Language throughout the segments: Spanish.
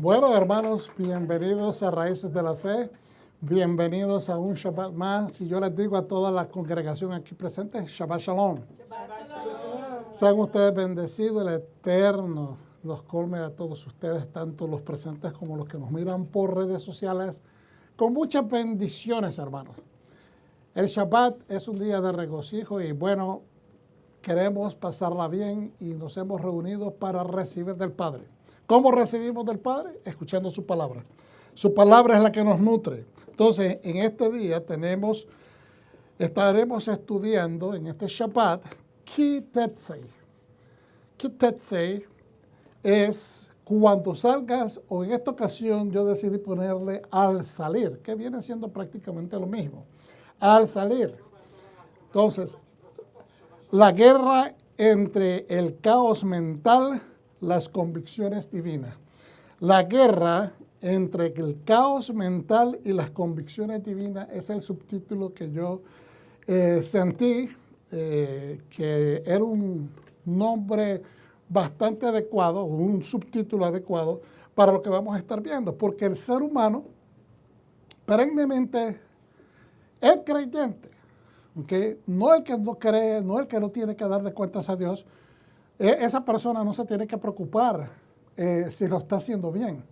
Bueno, hermanos, bienvenidos a Raíces de la Fe. Bienvenidos a un Shabbat más. Y yo les digo a toda la congregación aquí presente, Shabbat Shalom. Shabbat Shalom. Sean ustedes bendecidos, el Eterno los colme a todos ustedes, tanto los presentes como los que nos miran por redes sociales, con muchas bendiciones, hermanos. El Shabbat es un día de regocijo y bueno, queremos pasarla bien y nos hemos reunido para recibir del Padre. ¿Cómo recibimos del Padre? Escuchando su palabra. Su palabra es la que nos nutre. Entonces, en este día estaremos estudiando en este Shabbat, Ki Tetzei. Ki Tetzei es cuando salgas, o en esta ocasión yo decidí ponerle al salir, que viene siendo prácticamente lo mismo. Al salir. Entonces, la guerra entre el caos mental, las convicciones divinas. La guerra entre el caos mental y las convicciones divinas es el subtítulo que yo sentí que era un nombre bastante adecuado, un subtítulo adecuado para lo que vamos a estar viendo, porque el ser humano perennemente, el creyente, ¿okay? No el que no cree, no el que no tiene que darle cuentas a Dios, esa persona no se tiene que preocupar si lo está haciendo bien.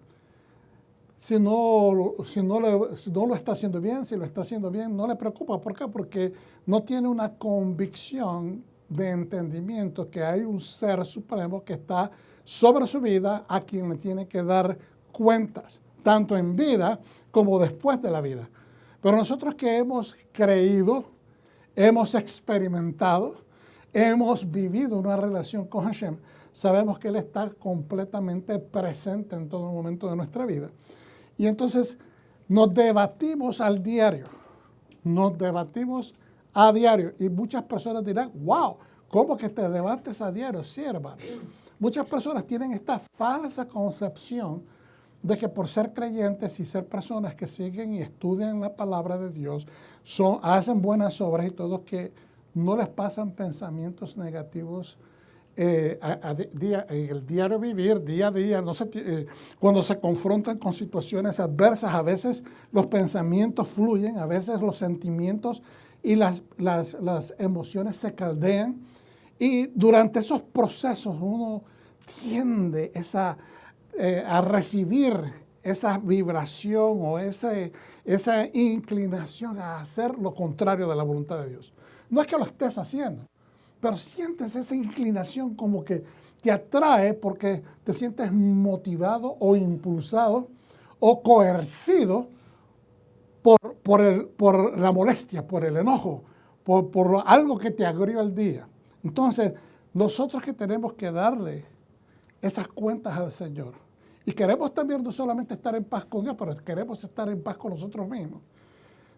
Si no lo está haciendo bien, si lo está haciendo bien, no le preocupa. ¿Por qué? Porque no tiene una convicción de entendimiento que hay un ser supremo que está sobre su vida a quien le tiene que dar cuentas, tanto en vida como después de la vida. Pero nosotros que hemos creído, hemos experimentado, hemos vivido una relación con Hashem, sabemos que Él está completamente presente en todo momento de nuestra vida. Y entonces nos debatimos al diario, nos debatimos a diario. Y muchas personas dirán, wow, ¿cómo que te debates a diario? Sí, hermano. Muchas personas tienen esta falsa concepción de que por ser creyentes y ser personas que siguen y estudian la palabra de Dios, hacen buenas obras y todos que no les pasan pensamientos negativos en el diario vivir, día a día. Cuando se confrontan con situaciones adversas, a veces los pensamientos fluyen, a veces los sentimientos y las emociones se caldean. Y durante esos procesos uno tiende a recibir esa vibración o esa inclinación a hacer lo contrario de la voluntad de Dios. No es que lo estés haciendo, pero sientes esa inclinación como que te atrae porque te sientes motivado o impulsado o coercido por la molestia, por el enojo, por algo que te agrió el día. Entonces, nosotros que tenemos que darle esas cuentas al Señor. Y queremos también no solamente estar en paz con Dios, pero queremos estar en paz con nosotros mismos.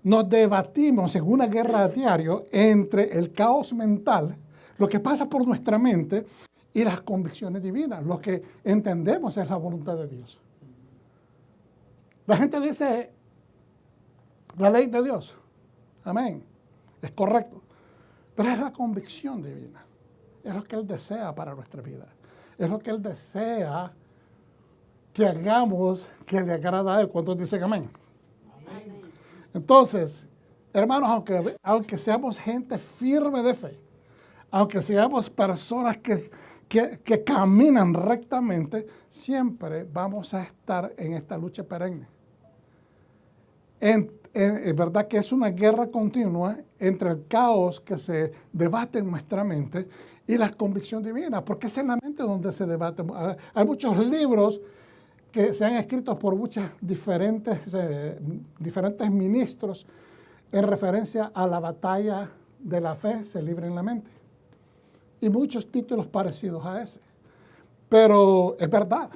Nos debatimos en una guerra a diario entre el caos mental, lo que pasa por nuestra mente, y las convicciones divinas, lo que entendemos es la voluntad de Dios. La gente dice, la ley de Dios, amén, es correcto, pero es la convicción divina, es lo que Él desea para nuestra vida, es lo que Él desea que hagamos que le agrada a Él. ¿Cuántos dicen amén? Entonces, hermanos, aunque seamos gente firme de fe, aunque seamos personas que caminan rectamente, siempre vamos a estar en esta lucha perenne. Es verdad que es una guerra continua entre el caos que se debate en nuestra mente y la convicción divina, porque es en la mente donde se debate. Hay muchos libros que se han escrito por muchos diferentes ministros en referencia a la batalla de la fe se libra en la mente. Y muchos títulos parecidos a ese. Pero es verdad.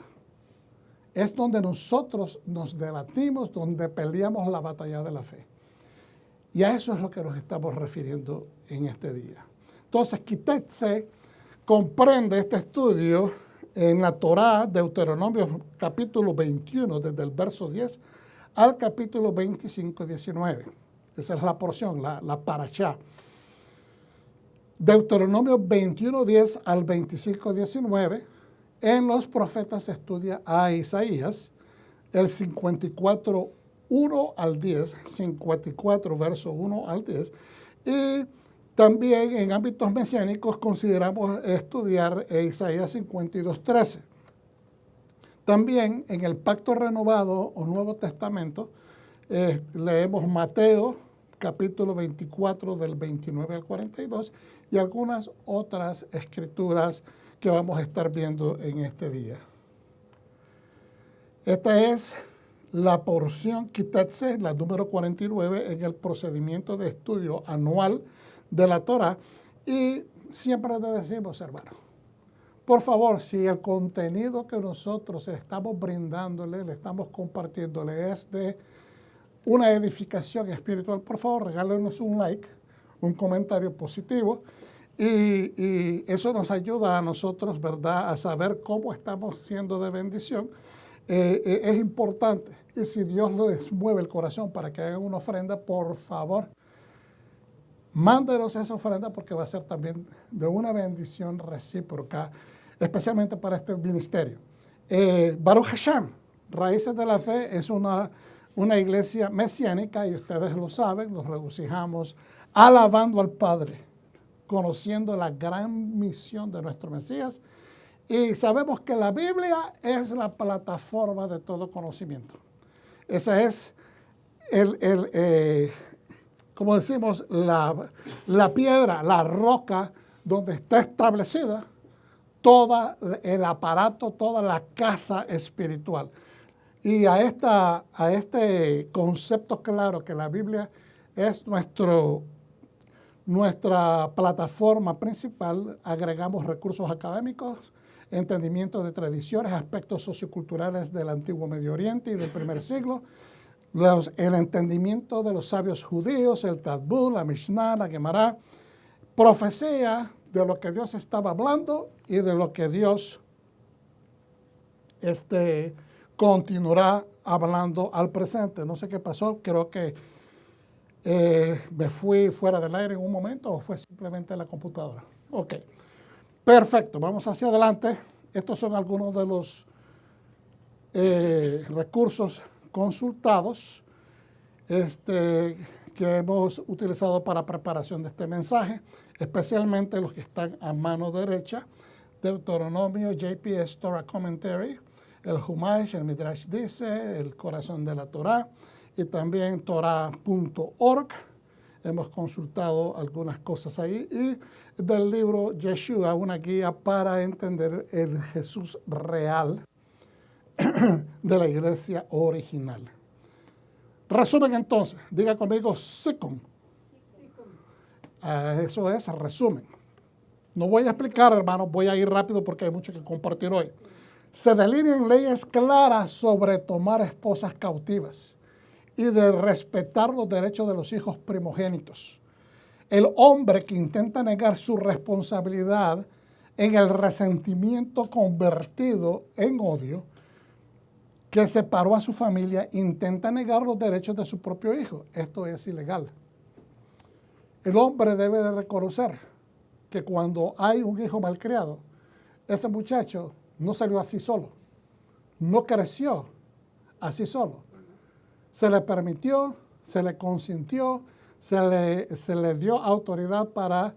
Es donde nosotros nos debatimos, donde peleamos la batalla de la fe. Y a eso es lo que nos estamos refiriendo en este día. Entonces, Ki Tetzei comprende este estudio en la Torá, Deuteronomio capítulo 21, desde el verso 10 al capítulo 25, 19. Esa es la porción, la parashá. Deuteronomio 21, 10 al 25, 19. En los profetas se estudia a Isaías, el 54, 1 al 10, 54 verso 1 al 10, y también en ámbitos mesiánicos consideramos estudiar Isaías 52, 13. También en el Pacto Renovado o Nuevo Testamento leemos Mateo capítulo 24 del 29 al 42 y algunas otras escrituras que vamos a estar viendo en este día. Esta es la porción Quitetze, la número 49, en el procedimiento de estudio anual de la Torah. Y siempre te decimos, hermano, por favor, si el contenido que nosotros estamos brindándole, le estamos compartiéndole, es de una edificación espiritual, por favor, regálenos un like, un comentario positivo, y eso nos ayuda a nosotros, ¿verdad?, a saber cómo estamos siendo de bendición. Es importante, y si Dios les mueve el corazón para que hagan una ofrenda, por favor, mándenos esa ofrenda porque va a ser también de una bendición recíproca, especialmente para este ministerio. Baruch Hashem, Raíces de la Fe, es una iglesia mesiánica y ustedes lo saben, nos regocijamos alabando al Padre, conociendo la gran misión de nuestro Mesías. Y sabemos que la Biblia es la plataforma de todo conocimiento. Esa es, como decimos, la piedra, la roca donde está establecida todo el aparato, toda la casa espiritual. Y a este concepto claro que la Biblia es nuestra plataforma principal, agregamos recursos académicos, entendimiento de tradiciones, aspectos socioculturales del antiguo Medio Oriente y del primer siglo, el entendimiento de los sabios judíos, el Talmud, la Mishnah, la Gemara, profecía de lo que Dios estaba hablando y de lo que Dios continuará hablando al presente. No sé qué pasó, creo que me fui fuera del aire en un momento o fue simplemente la computadora. Ok. Perfecto, vamos hacia adelante. Estos son algunos de los recursos consultados que hemos utilizado para preparación de este mensaje, especialmente los que están a mano derecha: Deuteronomio, JPS Torah Commentary, el Humash, el Midrash Dice, el Corazón de la Torah, y también Torah.org. Hemos consultado algunas cosas ahí, y del libro Yeshua, una guía para entender el Jesús real de la iglesia original. Resumen entonces, diga conmigo SICOM. Eso es resumen. No voy a explicar, hermanos, voy a ir rápido porque hay mucho que compartir hoy. Se delinean leyes claras sobre tomar esposas cautivas y de respetar los derechos de los hijos primogénitos. El hombre que intenta negar su responsabilidad en el resentimiento convertido en odio, que separó a su familia, intenta negar los derechos de su propio hijo. Esto es ilegal. El hombre debe de reconocer que cuando hay un hijo malcriado, ese muchacho no salió así solo, no creció así solo. Se le permitió, se le consintió, se le dio autoridad para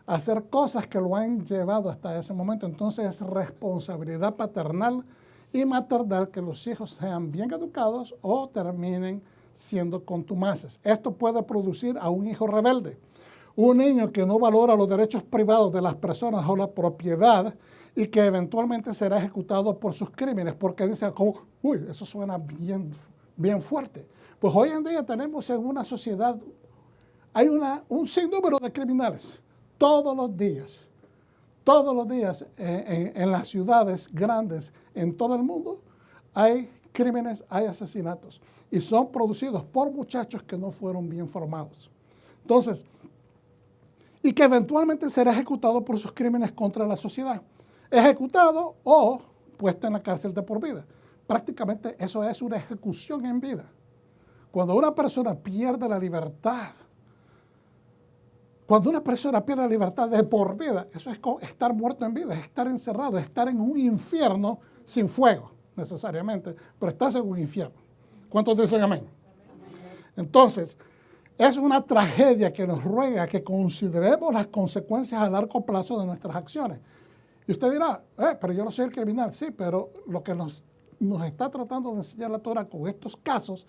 hacer cosas que lo han llevado hasta ese momento. Entonces es responsabilidad paternal y maternal que los hijos sean bien educados o terminen siendo contumaces. Esto puede producir a un hijo rebelde, un niño que no valora los derechos privados de las personas o la propiedad y que eventualmente será ejecutado por sus crímenes, porque dice, uy, eso suena bien fuerte. Pues hoy en día tenemos en una sociedad, hay un sinnúmero de criminales todos los días en las ciudades grandes en todo el mundo hay crímenes, hay asesinatos y son producidos por muchachos que no fueron bien formados. Entonces, y que eventualmente será ejecutado por sus crímenes contra la sociedad. Ejecutado o puesto en la cárcel de por vida. Prácticamente eso es una ejecución en vida. Cuando una persona pierde la libertad, de por vida, eso es estar muerto en vida, es estar encerrado, es estar en un infierno sin fuego. necesariamente, pero estás en un infierno. ¿Cuántos dicen amén? Entonces, es una tragedia que nos ruega que consideremos las consecuencias a largo plazo de nuestras acciones. Y usted dirá, pero yo no soy el criminal. Sí, pero lo que nos está tratando de enseñar la Torah con estos casos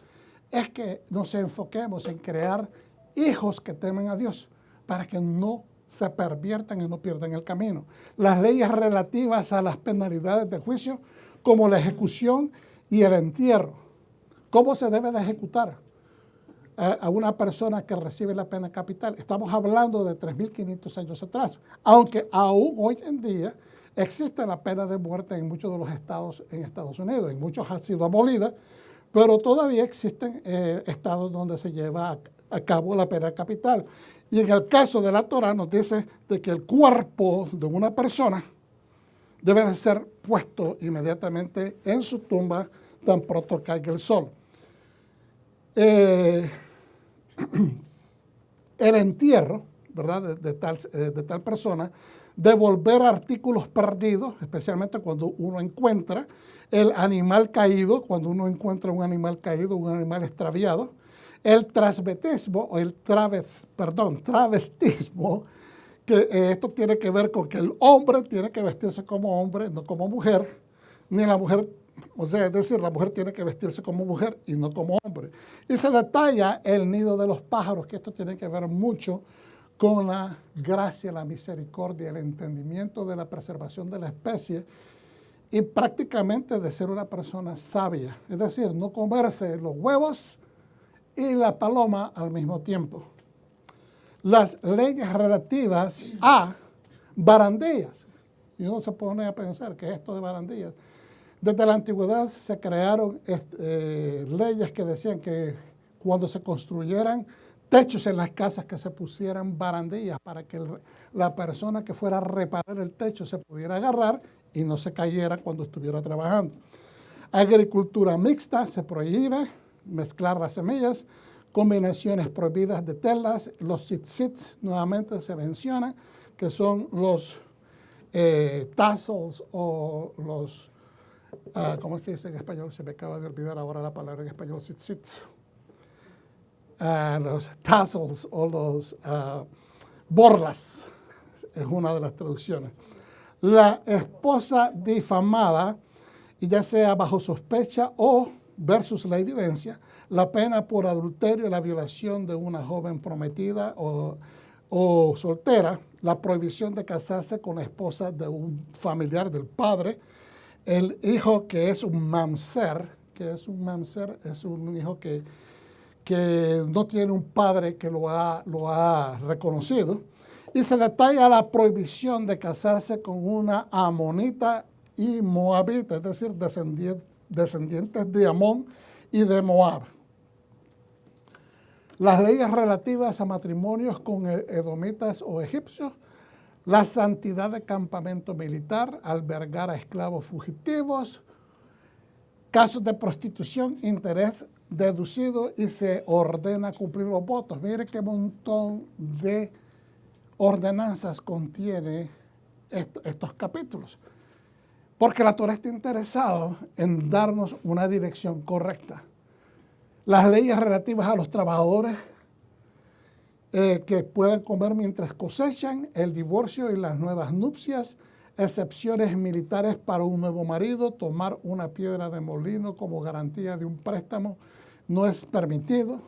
es que nos enfoquemos en crear hijos que temen a Dios para que no se perviertan y no pierdan el camino. Las leyes relativas a las penalidades de juicio, como la ejecución y el entierro. ¿Cómo se debe de ejecutar a una persona que recibe la pena capital? Estamos hablando de 3.500 años atrás, aunque aún hoy en día existe la pena de muerte en muchos de los estados en Estados Unidos. En muchos ha sido abolida, pero todavía existen estados donde se lleva a cabo la pena capital. Y en el caso de la Torah nos dice de que el cuerpo de una persona debe de ser puesto inmediatamente en su tumba tan pronto caiga el sol. El entierro, ¿verdad?, de tal persona, devolver artículos perdidos, especialmente cuando uno encuentra el animal caído, cuando uno encuentra un animal caído, un animal extraviado, el transvestismo, o travestismo, que esto tiene que ver con que el hombre tiene que vestirse como hombre, no como mujer, ni la mujer, o sea, es decir, la mujer tiene que vestirse como mujer y no como hombre. Y se detalla el nido de los pájaros, que esto tiene que ver mucho con la gracia, la misericordia, el entendimiento de la preservación de la especie y prácticamente de ser una persona sabia. Es decir, no comerse los huevos y la paloma al mismo tiempo. Las leyes relativas a barandillas. Y uno se pone a pensar, ¿qué es esto de barandillas? Desde la antigüedad se crearon leyes que decían que cuando se construyeran techos en las casas, que se pusieran barandillas para que la persona que fuera a reparar el techo se pudiera agarrar y no se cayera cuando estuviera trabajando. Agricultura mixta, se prohíbe mezclar las semillas, combinaciones prohibidas de telas, los tzitzits nuevamente se mencionan, que son los tassels o los, ¿cómo se dice en español? Se me acaba de olvidar ahora la palabra en español, tzitzits. Los tassels o los borlas, es una de las traducciones. La esposa difamada, y ya sea bajo sospecha o versus la evidencia, la pena por adulterio y la violación de una joven prometida o soltera, la prohibición de casarse con la esposa de un familiar del padre, el hijo que es un mamzer, es un hijo que no tiene un padre que lo ha reconocido, y se detalla la prohibición de casarse con una amonita y moabita, es decir, descendientes de Amón y de Moab. Las leyes relativas a matrimonios con edomitas o egipcios, la santidad de campamento militar, albergar a esclavos fugitivos, casos de prostitución, interés deducido y se ordena cumplir los votos. Mire qué montón de ordenanzas contiene estos capítulos. Porque la Torah está interesada en darnos una dirección correcta. Las leyes relativas a los trabajadores que puedan comer mientras cosechan, el divorcio y las nuevas nupcias, excepciones militares para un nuevo marido, tomar una piedra de molino como garantía de un préstamo no es permitido,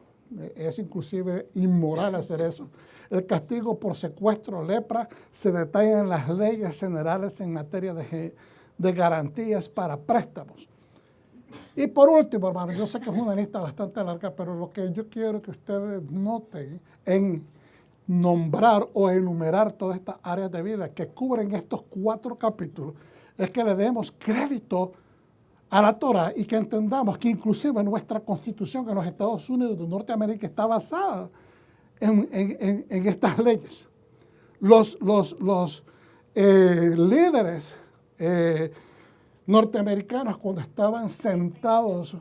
es inclusive inmoral hacer eso. El castigo por secuestro, lepra, se detalla en las leyes generales en materia de garantías para préstamos. Y por último, hermanos, yo sé que es una lista bastante larga, pero lo que yo quiero que ustedes noten en nombrar o enumerar todas estas áreas de vida que cubren estos 4 capítulos es que le demos crédito a la Torah y que entendamos que inclusive nuestra constitución en los Estados Unidos de Norteamérica está basada en estas leyes. Los líderes norteamericanos, cuando estaban sentados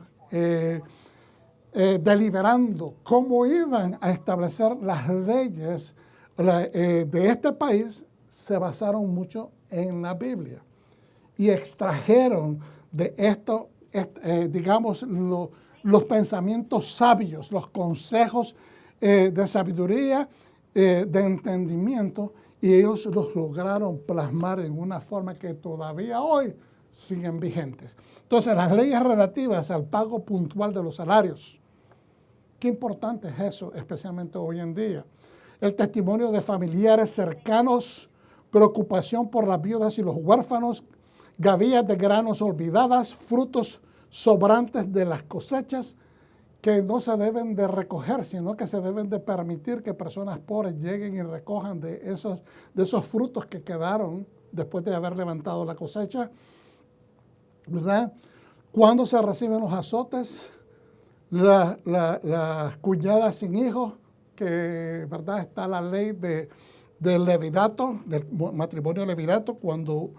deliberando cómo iban a establecer las leyes de este país, se basaron mucho en la Biblia y extrajeron de esto, digamos, los pensamientos sabios, los consejos de sabiduría, de entendimiento, y ellos los lograron plasmar en una forma que todavía hoy siguen vigentes. Entonces, las leyes relativas al pago puntual de los salarios. Qué importante es eso, especialmente hoy en día. El testimonio de familiares cercanos, preocupación por las viudas y los huérfanos, gavillas de granos olvidadas, frutos sobrantes de las cosechas que no se deben de recoger, sino que se deben de permitir que personas pobres lleguen y recojan de esos frutos que quedaron después de haber levantado la cosecha, ¿verdad? Cuando se reciben los azotes, las cuñadas sin hijos, que, ¿verdad?, está la ley del levirato, del matrimonio levirato, cuando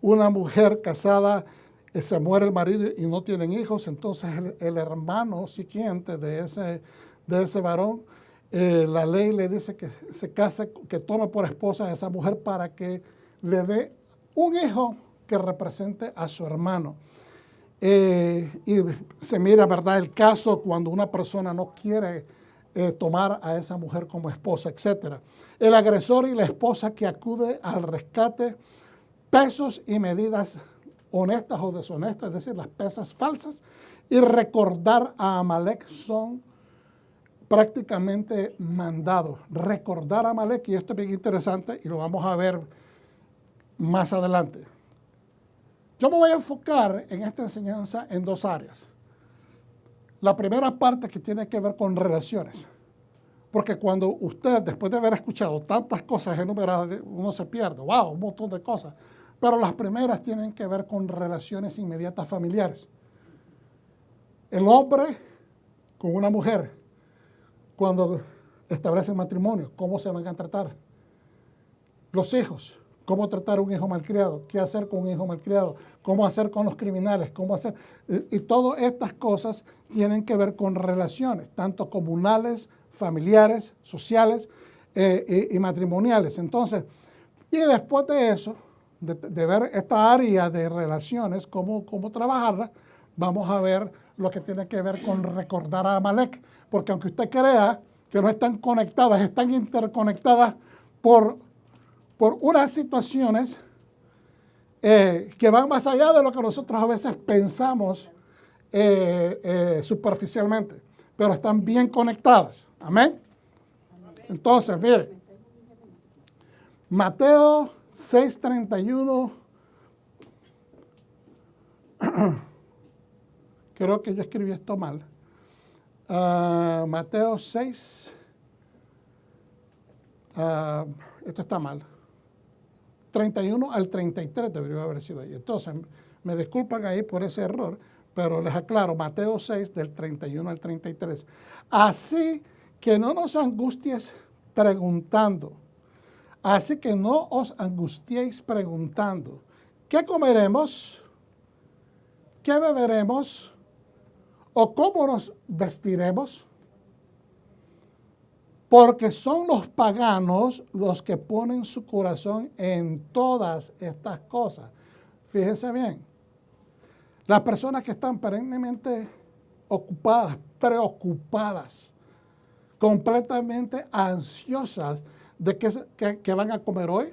una mujer casada se muere el marido y no tienen hijos, entonces el hermano siguiente de ese varón, la ley le dice que se case, que tome por esposa a esa mujer para que le dé un hijo que represente a su hermano. Y se mira, ¿verdad?, el caso cuando una persona no quiere tomar a esa mujer como esposa, etc. El agresor y la esposa que acude al rescate, pesos y medidas honestas o deshonestas, es decir, las pesas falsas, y recordar a Amalek son prácticamente mandados. Recordar a Amalek, y esto es bien interesante y lo vamos a ver más adelante. Yo me voy a enfocar en esta enseñanza en dos áreas. La primera parte que tiene que ver con relaciones. Porque cuando usted, después de haber escuchado tantas cosas enumeradas, uno se pierde. ¡Wow! Un montón de cosas. Pero las primeras tienen que ver con relaciones inmediatas familiares. El hombre con una mujer, cuando establecen matrimonio, ¿cómo se van a tratar? Los hijos. Cómo tratar a un hijo malcriado, qué hacer con un hijo malcriado, cómo hacer con los criminales, cómo hacer. Y todas estas cosas tienen que ver con relaciones, tanto comunales, familiares, sociales y matrimoniales. Entonces, y después de eso, de ver esta área de relaciones, cómo trabajarla, vamos a ver lo que tiene que ver con recordar a Amalek. Porque aunque usted crea que no están conectadas, están interconectadas por unas situaciones que van más allá de lo que nosotros a veces pensamos superficialmente, pero están bien conectadas. Amén. Entonces, mire, Mateo 6:31, creo que yo escribí esto mal. Mateo 6, esto está mal. 31 al 33 debería haber sido ahí. Entonces, me disculpan ahí por ese error, pero les aclaro, Mateo 6, del 31 al 33. Así que no nos angusties preguntando. Así que no os angustiéis preguntando, ¿qué comeremos? ¿Qué beberemos? ¿O cómo nos vestiremos? Porque son los paganos los que ponen su corazón en todas estas cosas. Fíjense bien, las personas que están perennemente ocupadas, preocupadas, completamente ansiosas de qué van a comer hoy,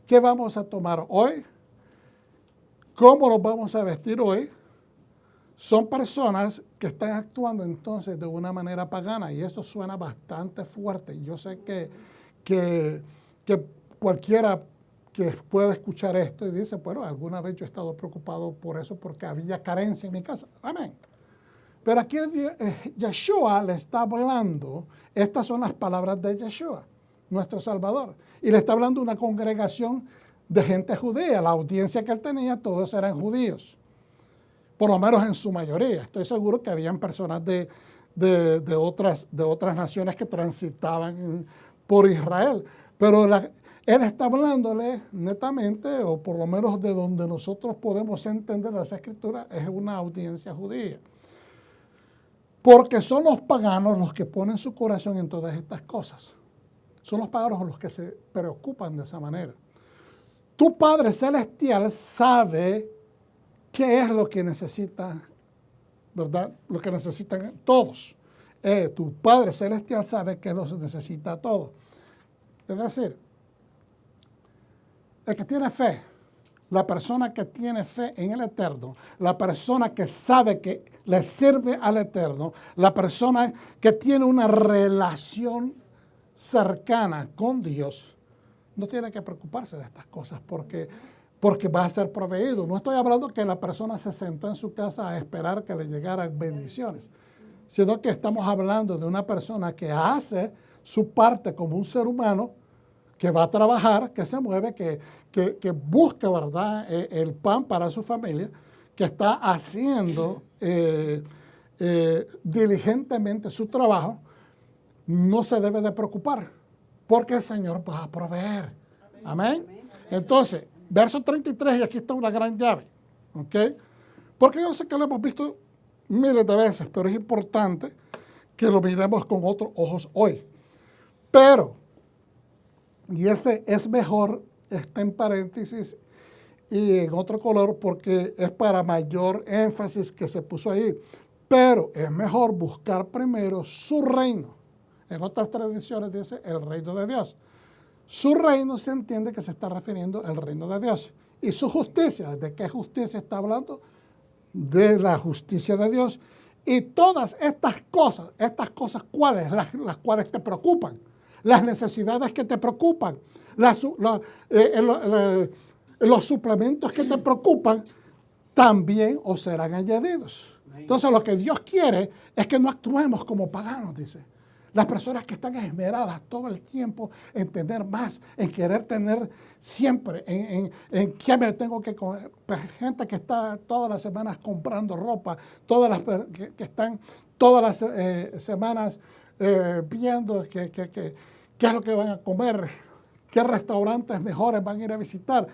qué vamos a tomar hoy, cómo nos vamos a vestir hoy, son personas que están actuando entonces de una manera pagana, y esto suena bastante fuerte. Yo sé que cualquiera que pueda escuchar esto y dice, bueno, alguna vez yo he estado preocupado por eso porque había carencia en mi casa. Amén. Pero aquí Yeshua le está hablando, estas son las palabras de Yeshua, nuestro Salvador, y le está hablando a una congregación de gente judía. La audiencia que él tenía, todos eran judíos. Por lo menos en su mayoría. Estoy seguro que habían personas de otras naciones que transitaban por Israel. Pero él está hablándole netamente, o por lo menos de donde nosotros podemos entender las Escrituras, es una audiencia judía. Porque son los paganos los que ponen su corazón en todas estas cosas. Son los paganos los que se preocupan de esa manera. Tu Padre Celestial sabe ¿Qué es lo que necesita, verdad? Lo que necesitan todos. Tu Padre Celestial sabe que los necesita a todos. Es decir, el que tiene fe, la persona que tiene fe en el Eterno, la persona que sabe que le sirve al Eterno, la persona que tiene una relación cercana con Dios, no tiene que preocuparse de estas cosas porque va a ser proveído. No estoy hablando que la persona se sentó en su casa a esperar que le llegaran bendiciones, sino que estamos hablando de una persona que hace su parte como un ser humano, que va a trabajar, que se mueve, que busca, ¿verdad?, el pan para su familia, que está haciendo diligentemente su trabajo. No se debe de preocupar, porque el Señor va a proveer. Amén. Entonces, verso 33, y aquí está una gran llave. ¿Ok? Porque yo sé que lo hemos visto miles de veces, pero es importante que lo miremos con otros ojos hoy. Pero, y ese es mejor, está en paréntesis y en otro color porque es para mayor énfasis que se puso ahí. Pero es mejor buscar primero su reino. En otras tradiciones dice el reino de Dios. Su reino se entiende que se está refiriendo al reino de Dios. Y su justicia, ¿de qué justicia está hablando? De la justicia de Dios. Y todas estas cosas, ¿cuáles? Las cuales te preocupan. Las necesidades que te preocupan. Los suplementos que te preocupan también os serán añadidos. Entonces lo que Dios quiere es que no actuemos como paganos, dice. Las personas que están esmeradas todo el tiempo en tener más, en querer tener siempre, en qué me tengo que comer. Gente que está todas las semanas comprando ropa, que están todas las semanas viendo qué es lo que van a comer, qué restaurantes mejores van a ir a visitar,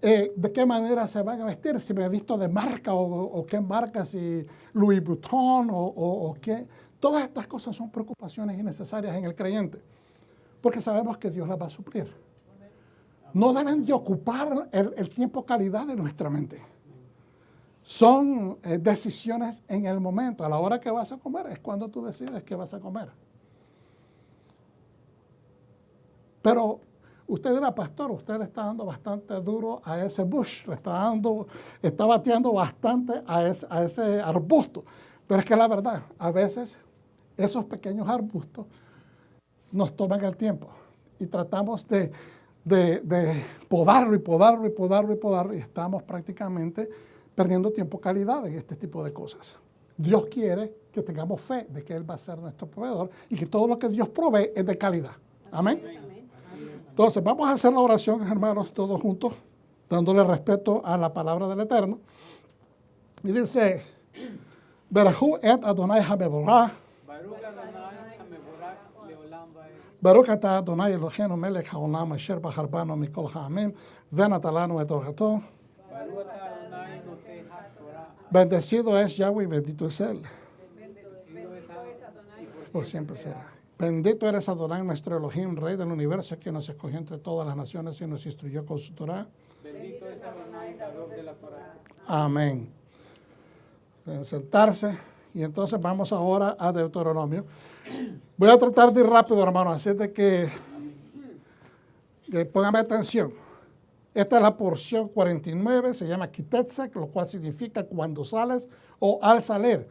de qué manera se van a vestir, si me he visto de marca o qué marca, si Louis Vuitton o qué. Todas estas cosas son preocupaciones innecesarias en el creyente, porque sabemos que Dios las va a suplir. No deben de ocupar el tiempo calidad de nuestra mente. Son decisiones en el momento. A la hora que vas a comer es cuando tú decides qué vas a comer. Pero usted era pastor, usted le está dando bastante duro a ese bush, está bateando bastante a ese arbusto. Pero es que la verdad, a veces esos pequeños arbustos nos toman el tiempo y tratamos de podarlo y estamos prácticamente perdiendo tiempo calidad en este tipo de cosas. Dios quiere que tengamos fe de que Él va a ser nuestro proveedor y que todo lo que Dios provee es de calidad. Amén. Entonces, vamos a hacer la oración, hermanos, todos juntos, dándole respeto a la palabra del Eterno. Y dice, Berahu et Adonai HaMevorach, Baruch atah Adonai Eloheinu melech haolam asher בחר בנו מכל העמים ונתן לנו את תורתו. Bendecido es Yahweh y bendito es Él. Por siempre será. Bendito eres Adonai, nuestro Elohim, Rey del universo, que nos escogió entre todas las naciones y nos instruyó con su Torah. Bendito es Adonai, dador de la Torah. Amén. Pueden sentarse. Y entonces vamos ahora a Deuteronomio. Voy a tratar de ir rápido, hermano, así de que póngame atención. Esta es la porción 49, se llama Kitetze, lo cual significa cuando sales o al salir.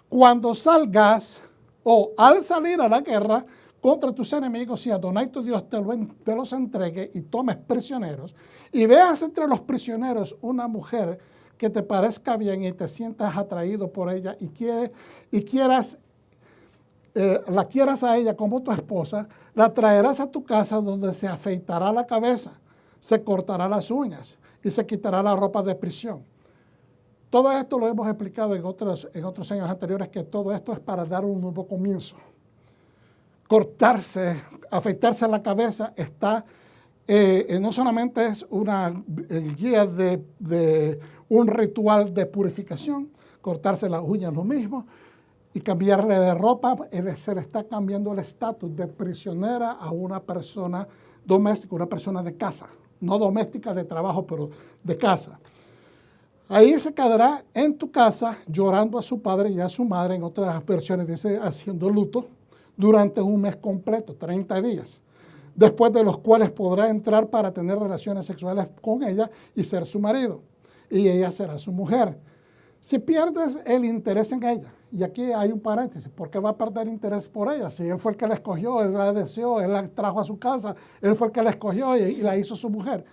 Cuando salgas o al salir a la guerra contra tus enemigos, si Adonai tu Dios te los entregue y tomes prisioneros, y veas entre los prisioneros una mujer que te parezca bien y te sientas atraído por ella la quieras a ella como tu esposa, la traerás a tu casa donde se afeitará la cabeza, se cortará las uñas y se quitará la ropa de prisión. Todo esto lo hemos explicado en otros años anteriores, que todo esto es para dar un nuevo comienzo. Cortarse, afeitarse la cabeza no solamente es una guía de un ritual de purificación, cortarse las uñas lo mismo, y cambiarle de ropa, se le está cambiando el estatus de prisionera a una persona doméstica, una persona de casa, no doméstica de trabajo, pero de casa. Ahí se quedará en tu casa llorando a su padre y a su madre, en otras versiones dice haciendo luto, durante un mes completo, 30 días, después de los cuales podrá entrar para tener relaciones sexuales con ella y ser su marido, y ella será su mujer. Si pierdes el interés en ella, y aquí hay un paréntesis, ¿por qué va a perder interés por ella? Si él fue el que la escogió, él la deseó, él la trajo a su casa, él fue el que la escogió y la hizo su mujer.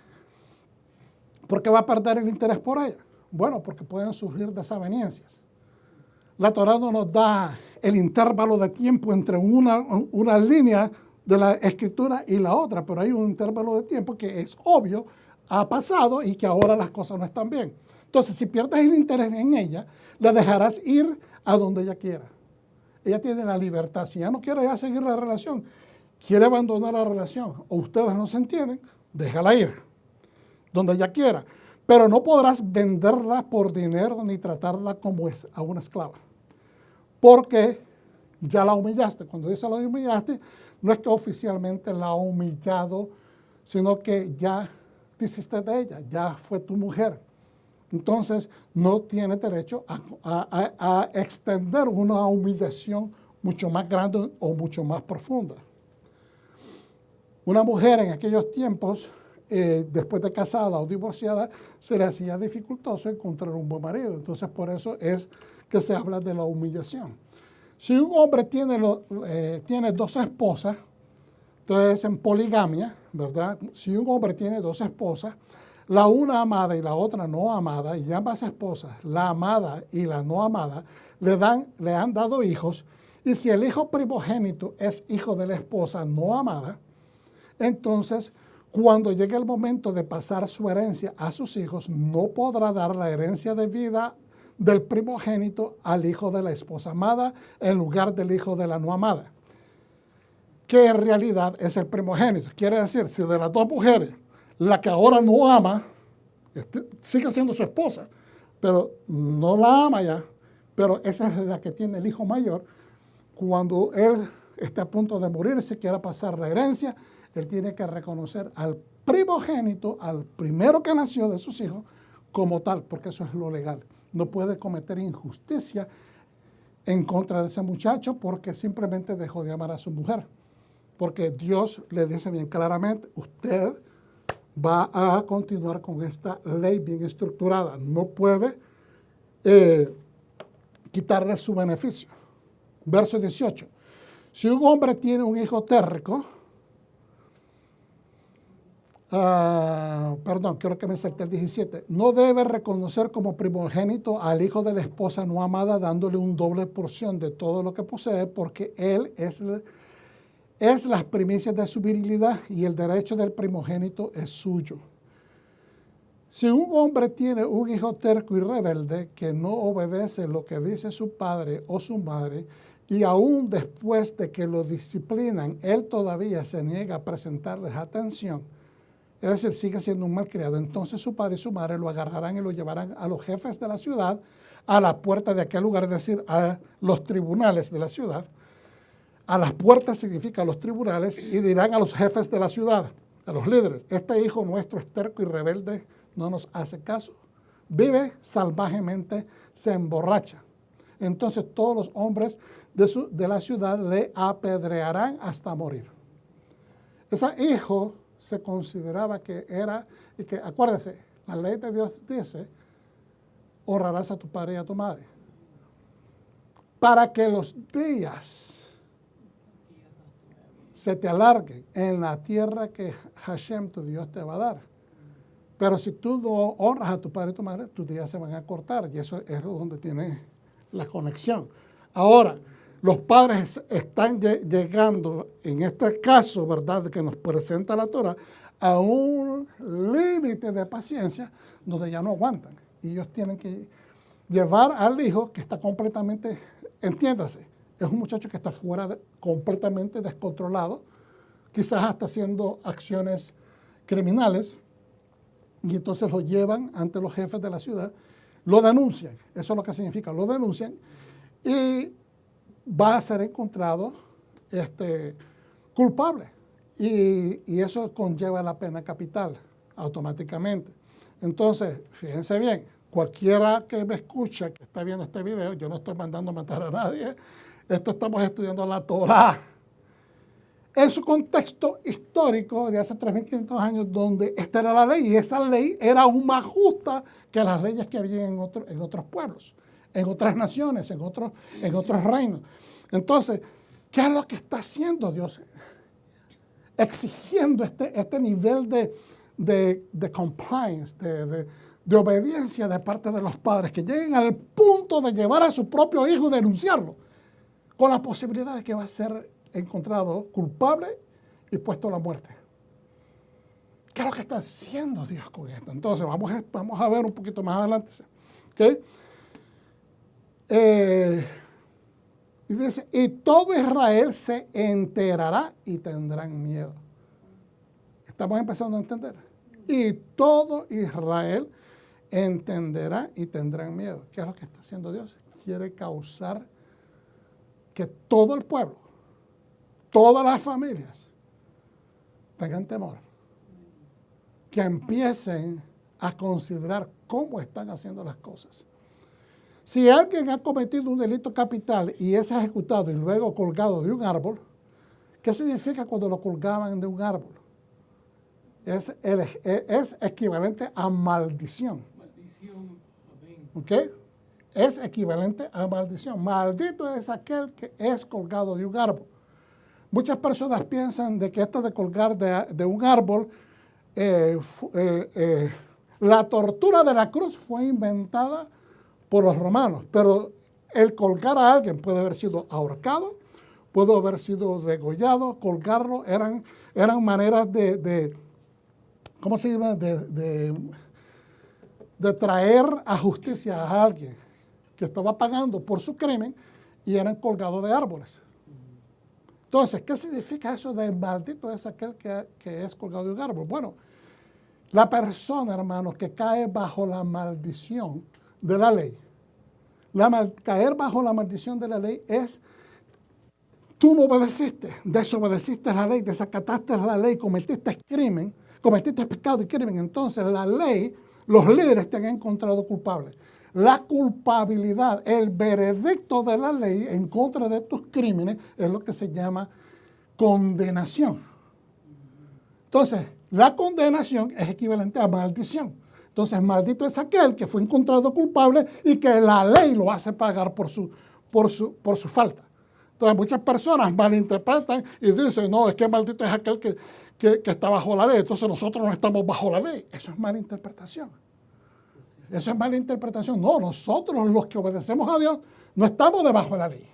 ¿Por qué va a perder el interés por ella? Bueno, porque pueden surgir desavenencias. La Torá no nos da el intervalo de tiempo entre una línea de la escritura y la otra, pero hay un intervalo de tiempo que es obvio, ha pasado y que ahora las cosas no están bien. Entonces, si pierdes el interés en ella, la dejarás ir a donde ella quiera. Ella tiene la libertad. Si ella no quiere ya seguir la relación, quiere abandonar la relación, o ustedes no se entienden, déjala ir donde ella quiera. Pero no podrás venderla por dinero ni tratarla como es a una esclava. Porque ya la humillaste. Cuando dice la humillaste, no es que oficialmente la ha humillado, sino que ya te hiciste de ella, ya fue tu mujer. Entonces, no tiene derecho a extender una humillación mucho más grande o mucho más profunda. Una mujer en aquellos tiempos, después de casada o divorciada, se le hacía dificultoso encontrar un buen marido. Entonces, por eso es que se habla de la humillación. Si un hombre tiene dos esposas, entonces en poligamia, ¿verdad? Si un hombre tiene dos esposas, la una amada y la otra no amada, y ambas esposas, la amada y la no amada, le han dado hijos, y si el hijo primogénito es hijo de la esposa no amada, entonces cuando llegue el momento de pasar su herencia a sus hijos, no podrá dar la herencia de vida del primogénito al hijo de la esposa amada en lugar del hijo de la no amada, que en realidad es el primogénito. Quiere decir, si de las dos mujeres, la que ahora no ama, sigue siendo su esposa, pero no la ama ya, pero esa es la que tiene el hijo mayor, cuando él esté a punto de morir, si quiera pasar la herencia, él tiene que reconocer al primogénito, al primero que nació de sus hijos, como tal, porque eso es lo legal. No puede cometer injusticia en contra de ese muchacho porque simplemente dejó de amar a su mujer. Porque Dios le dice bien claramente, usted va a continuar con esta ley bien estructurada. No puede quitarle su beneficio. Verso 18. Si un hombre tiene un hijo térrico, creo que me salté el 17, no debe reconocer como primogénito al hijo de la esposa no amada, dándole un doble porción de todo lo que posee, porque él es las primicias de su virilidad y el derecho del primogénito es suyo. Si un hombre tiene un hijo terco y rebelde que no obedece lo que dice su padre o su madre, y aún después de que lo disciplinan, él todavía se niega a presentarles atención, es decir, sigue siendo un malcriado, entonces su padre y su madre lo agarrarán y lo llevarán a los jefes de la ciudad, a la puerta de aquel lugar, es decir, a los tribunales de la ciudad. A las puertas significa los tribunales, y dirán a los jefes de la ciudad, a los líderes, este hijo nuestro es terco y rebelde, no nos hace caso, vive salvajemente, se emborracha. Entonces todos los hombres de la ciudad le apedrearán hasta morir. Ese hijo se consideraba que era, y que acuérdese, la ley de Dios dice, honrarás a tu padre y a tu madre. Para que los días se te alarguen en la tierra que Hashem, tu Dios, te va a dar. Pero si tú no honras a tu padre y tu madre, tus días se van a cortar, y eso es donde tiene la conexión. Ahora, los padres están llegando, en este caso, ¿verdad?, que nos presenta la Torah, a un límite de paciencia donde ya no aguantan. Y ellos tienen que llevar al hijo que está completamente, entiéndase, es un muchacho que está completamente descontrolado, quizás hasta haciendo acciones criminales, y entonces lo llevan ante los jefes de la ciudad, lo denuncian, eso es lo que significa, lo denuncian, y va a ser encontrado culpable. Y eso conlleva la pena capital automáticamente. Entonces, fíjense bien, cualquiera que me escucha, que está viendo este video, yo no estoy mandando a matar a nadie. Esto estamos estudiando la Torá. En su contexto histórico de hace 3.500 años, donde esta era la ley, y esa ley era aún más justa que las leyes que había en otros pueblos, en otras naciones, en otros reinos. Entonces, ¿qué es lo que está haciendo Dios? Exigiendo este nivel de compliance, de obediencia de parte de los padres, que lleguen al punto de llevar a su propio hijo y denunciarlo, con la posibilidad de que va a ser encontrado culpable y puesto a la muerte. ¿Qué es lo que está haciendo Dios con esto? Entonces, vamos a ver un poquito más adelante. ¿Okay? Y dice, y todo Israel se enterará y tendrán miedo. Estamos empezando a entender. Y todo Israel entenderá y tendrán miedo. ¿Qué es lo que está haciendo Dios? Quiere causar que todo el pueblo, todas las familias, tengan temor. Que empiecen a considerar cómo están haciendo las cosas. Si alguien ha cometido un delito capital y es ejecutado y luego colgado de un árbol, ¿qué significa cuando lo colgaban de un árbol? Es equivalente a maldición. Maldición. Amén. ¿Ok? Es equivalente a maldición. Maldito es aquel que es colgado de un árbol. Muchas personas piensan de que esto de colgar de un árbol, la tortura de la cruz fue inventada por los romanos, pero el colgar a alguien puede haber sido ahorcado, puede haber sido degollado, colgarlo, eran maneras ¿cómo se llama? De traer a justicia a alguien que estaba pagando por su crimen y eran colgados de árboles. Entonces, ¿qué significa eso de maldito es aquel que es colgado de un árbol? Bueno, la persona, hermanos, que cae bajo la maldición de la ley. Caer bajo la maldición de la ley es, tú no obedeciste, desobedeciste la ley, desacataste la ley, cometiste crimen, cometiste pecado y crimen. Entonces la ley, los líderes te han encontrado culpable. La culpabilidad, el veredicto de la ley en contra de tus crímenes es lo que se llama condenación. Entonces, la condenación es equivalente a maldición. Entonces, maldito es aquel que fue encontrado culpable y que la ley lo hace pagar por su falta. Entonces, muchas personas malinterpretan y dicen, no, es que maldito es aquel que está bajo la ley, entonces nosotros no estamos bajo la ley. Eso es malinterpretación. Eso es malinterpretación. No, nosotros los que obedecemos a Dios no estamos debajo de la ley.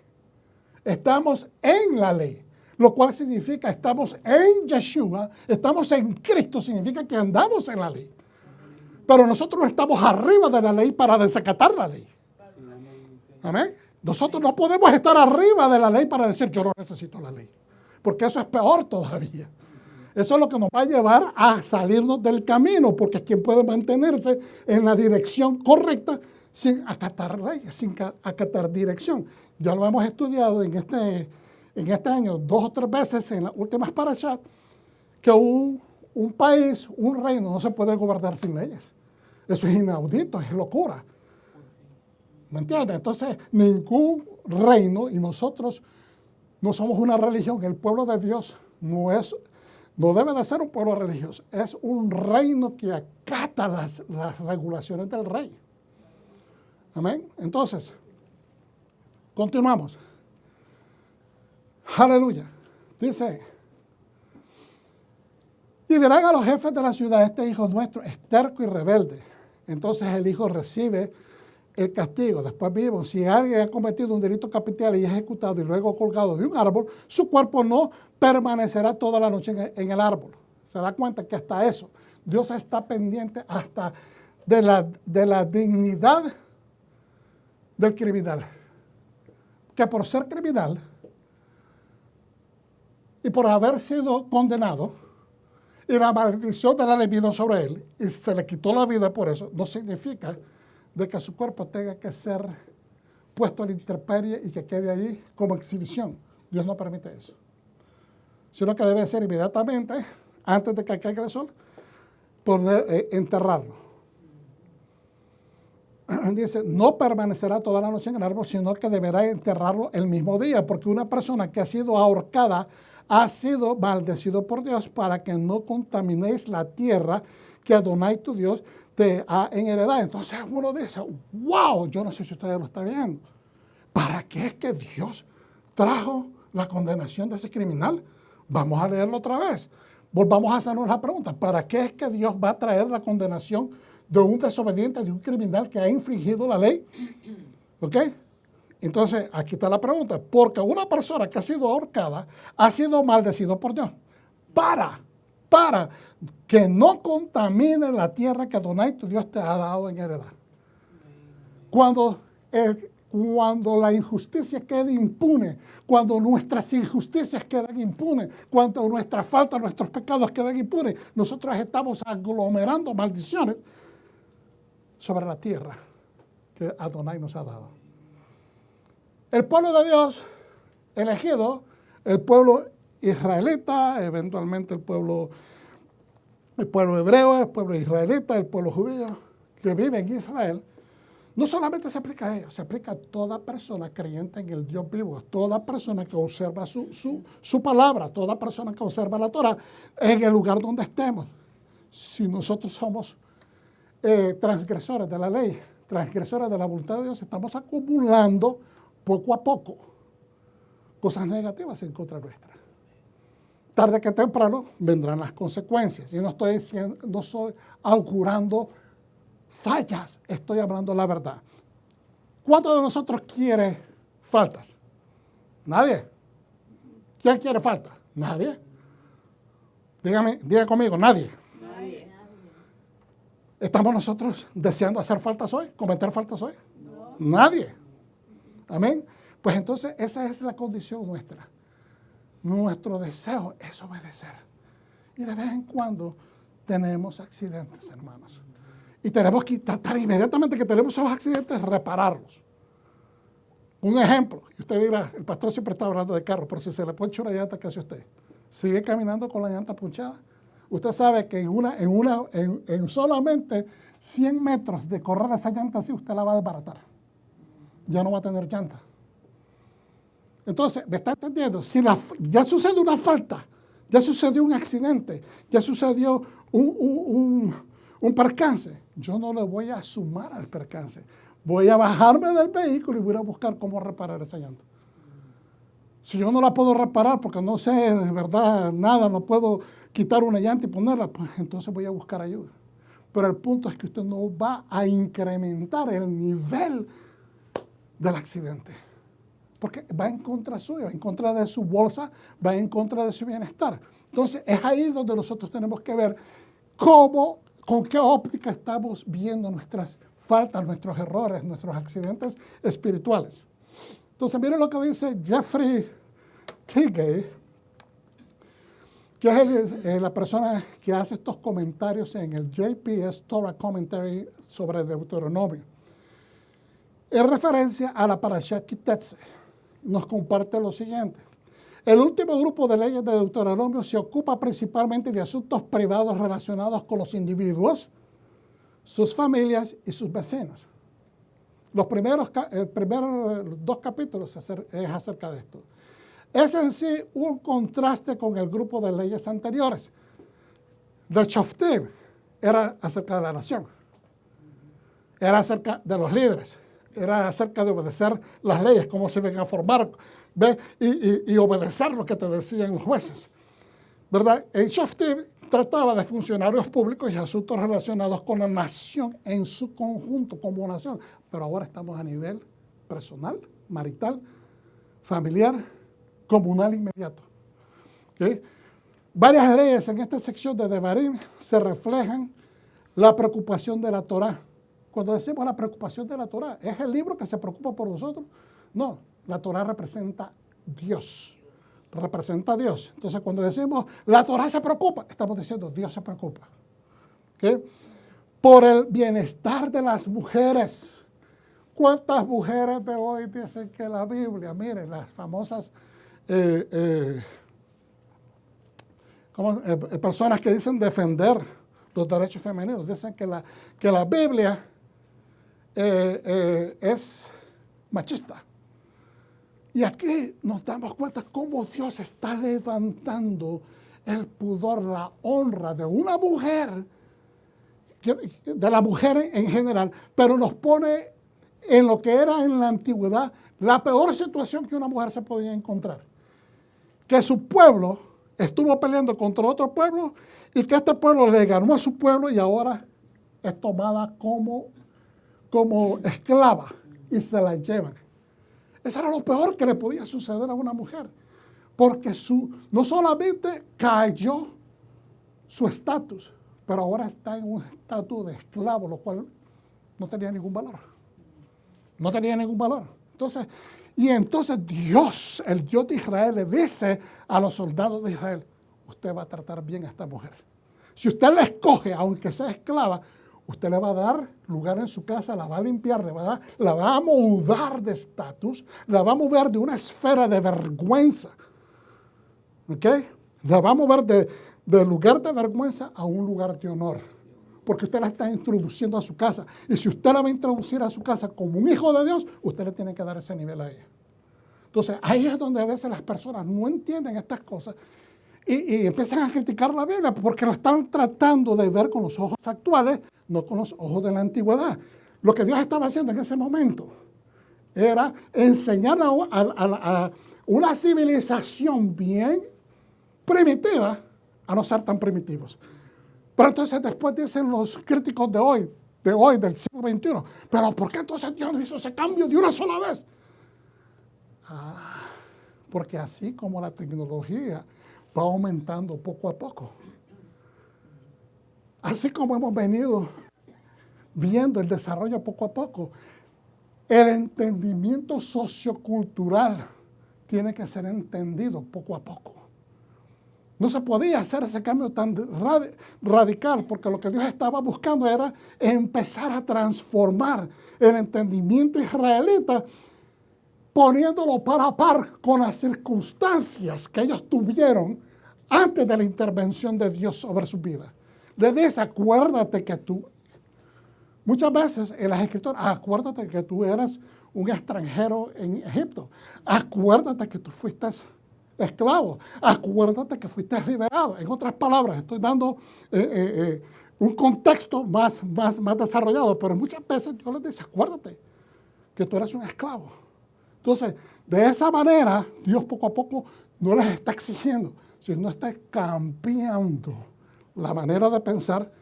Estamos en la ley, lo cual significa estamos en Yeshua, estamos en Cristo, significa que andamos en la ley. Pero nosotros no estamos arriba de la ley para desacatar la ley. Amén. Nosotros no podemos estar arriba de la ley para decir yo no necesito la ley. Porque eso es peor todavía. Eso es lo que nos va a llevar a salirnos del camino, porque quien puede mantenerse en la dirección correcta sin acatar leyes, sin acatar dirección. Ya lo hemos estudiado en este año 2 o 3 veces en las últimas parashas, que un país, un reino no se puede gobernar sin leyes. Eso es inaudito, es locura. ¿Me entiendes? Entonces, ningún reino, y nosotros no somos una religión, el pueblo de Dios no debe de ser un pueblo religioso, es un reino que acata las regulaciones del rey. Amén. Entonces, continuamos. Aleluya. Dice, y dirán a los jefes de la ciudad, este hijo nuestro es terco y rebelde. Entonces el hijo recibe el castigo. Después vimos, si alguien ha cometido un delito capital y es ejecutado y luego colgado de un árbol, su cuerpo no permanecerá toda la noche en el árbol. Se da cuenta que hasta eso, Dios está pendiente hasta de la dignidad del criminal. Que por ser criminal y por haber sido condenado, y la maldición de la ley vino sobre él y se le quitó la vida por eso, no significa de que su cuerpo tenga que ser puesto a la intemperie y que quede ahí como exhibición. Dios no permite eso. Sino que debe ser inmediatamente, antes de que caiga el sol, enterrarlo. dice, no permanecerá toda la noche en el árbol, sino que deberá enterrarlo el mismo día, porque una persona que ha sido ahorcada ha sido maldecido por Dios para que no contaminéis la tierra que Adonai tu Dios te ha en heredad. Entonces uno dice, wow, yo no sé si ustedes lo están viendo. ¿Para qué es que Dios trajo la condenación de ese criminal? Vamos a leerlo otra vez. Volvamos a hacernos la pregunta, ¿para qué es que Dios va a traer la condenación de un desobediente, de un criminal que ha infringido la ley? ¿Ok? Entonces, aquí está la pregunta. Porque una persona que ha sido ahorcada ha sido maldecido por Dios. Para que no contamine la tierra que Adonai tu Dios te ha dado en heredad. Cuando la injusticia quede impune, cuando nuestras injusticias queden impunes, cuando nuestras faltas, nuestros pecados queden impunes, nosotros estamos aglomerando maldiciones sobre la tierra que Adonai nos ha dado. El pueblo de Dios elegido, el pueblo israelita, eventualmente el pueblo hebreo, el pueblo israelita, el pueblo judío que vive en Israel, no solamente se aplica a ellos, se aplica a toda persona creyente en el Dios vivo, toda persona que observa su palabra, toda persona que observa la Torah en el lugar donde estemos. Si nosotros somos transgresores de la ley, transgresores de la voluntad de Dios, estamos acumulando poco a poco cosas negativas en contra nuestra. Tarde que temprano vendrán las consecuencias. Y no estoy augurando fallas, estoy hablando la verdad. ¿Cuántos de nosotros quiere faltas? Nadie. ¿Quién quiere faltas? Nadie. Diga conmigo, nadie. ¿Estamos nosotros deseando hacer faltas hoy? ¿Cometer faltas hoy? No. Nadie. Amén. Pues entonces esa es la condición nuestra. Nuestro deseo es obedecer. Y de vez en cuando tenemos accidentes, hermanos. Y tenemos que tratar inmediatamente que tenemos esos accidentes, repararlos. Un ejemplo, y usted dirá, el pastor siempre está hablando de carro, pero si se le poncha una llanta, ¿qué hace usted? ¿Sigue caminando con la llanta punchada? Usted sabe que en solamente 100 metros de correr esa llanta así, usted la va a desbaratar. Ya no va a tener llanta. Entonces, ¿me está entendiendo? Si ya sucede una falta, ya sucedió un accidente, ya sucedió un percance, yo no le voy a sumar al percance. Voy a bajarme del vehículo y voy a buscar cómo reparar esa llanta. Si yo no la puedo reparar porque no sé de verdad nada, no puedo quitar una llanta y ponerla, pues entonces voy a buscar ayuda. Pero el punto es que usted no va a incrementar el nivel del accidente. Porque va en contra suyo, va en contra de su bolsa, va en contra de su bienestar. Entonces es ahí donde nosotros tenemos que ver con qué óptica estamos viendo nuestras faltas, nuestros errores, nuestros accidentes espirituales. Entonces miren lo que dice Jeffrey Tigay, que es la persona que hace estos comentarios en el JPS Torah Commentary sobre Deuteronomio. En referencia a la Parashat Kitetse, nos comparte lo siguiente. El último grupo de leyes de Deuteronomio se ocupa principalmente de asuntos privados relacionados con los individuos, sus familias y sus vecinos. Los primeros 2 capítulos es acerca de esto. Es en sí un contraste con el grupo de leyes anteriores. The Shoftim era acerca de la nación, era acerca de los líderes, era acerca de obedecer las leyes, cómo se ven a formar, ¿ve? Y obedecer lo que te decían los jueces, ¿verdad? El Shoftim trataba de funcionarios públicos y asuntos relacionados con la nación en su conjunto, como nación. Pero ahora estamos a nivel personal, marital, familiar, comunal inmediato. ¿Okay? Varias leyes en esta sección de Devarim se reflejan la preocupación de la Torah. Cuando decimos la preocupación de la Torah, ¿es el libro que se preocupa por nosotros? No, la Torah representa Dios. Representa a Dios. Entonces, cuando decimos la Torah se preocupa, estamos diciendo Dios se preocupa. ¿Okay? Por el bienestar de las mujeres. ¿Cuántas mujeres de hoy dicen que la Biblia, miren, las famosas personas que dicen defender los derechos femeninos, dicen que la Biblia es machista. Y aquí nos damos cuenta cómo Dios está levantando el pudor, la honra de una mujer, de la mujer en general, pero nos pone en lo que era en la antigüedad la peor situación que una mujer se podía encontrar. Que su pueblo estuvo peleando contra otro pueblo y que este pueblo le ganó a su pueblo y ahora es tomada como esclava y se la llevan. Eso era lo peor que le podía suceder a una mujer, porque no solamente cayó su estatus, pero ahora está en un estatus de esclavo, lo cual no tenía ningún valor. No tenía ningún valor. Entonces Dios, el Dios de Israel, le dice a los soldados de Israel, usted va a tratar bien a esta mujer. Si usted la escoge, aunque sea esclava, usted le va a dar lugar en su casa, la va a limpiar, la va a mudar de estatus, la va a mover de una esfera de vergüenza. ¿Ok? La va a mover de lugar de vergüenza a un lugar de honor. Porque usted la está introduciendo a su casa. Y si usted la va a introducir a su casa como un hijo de Dios, usted le tiene que dar ese nivel a ella. Entonces, ahí es donde a veces las personas no entienden estas cosas y empiezan a criticar la Biblia porque lo están tratando de ver con los ojos actuales, no con los ojos de la antigüedad. Lo que Dios estaba haciendo en ese momento era enseñar a una civilización bien primitiva a no ser tan primitivos. Pero entonces después dicen los críticos de hoy, del siglo XXI, pero ¿por qué entonces Dios no hizo ese cambio de una sola vez? Porque así como la tecnología va aumentando poco a poco, así como hemos venido viendo el desarrollo poco a poco, el entendimiento sociocultural tiene que ser entendido poco a poco. No se podía hacer ese cambio tan radical, porque lo que Dios estaba buscando era empezar a transformar el entendimiento israelita, poniéndolo par a par con las circunstancias que ellos tuvieron antes de la intervención de Dios sobre su vida. Le dice, acuérdate que tú, muchas veces en las escrituras, acuérdate que tú eras un extranjero en Egipto, acuérdate que tú fuiste esclavo, acuérdate que fuiste liberado. En otras palabras, estoy dando un contexto más desarrollado, pero muchas veces Dios les dice, acuérdate que tú eres un esclavo. Entonces, de esa manera, Dios poco a poco no les está exigiendo, sino está cambiando la manera de pensar,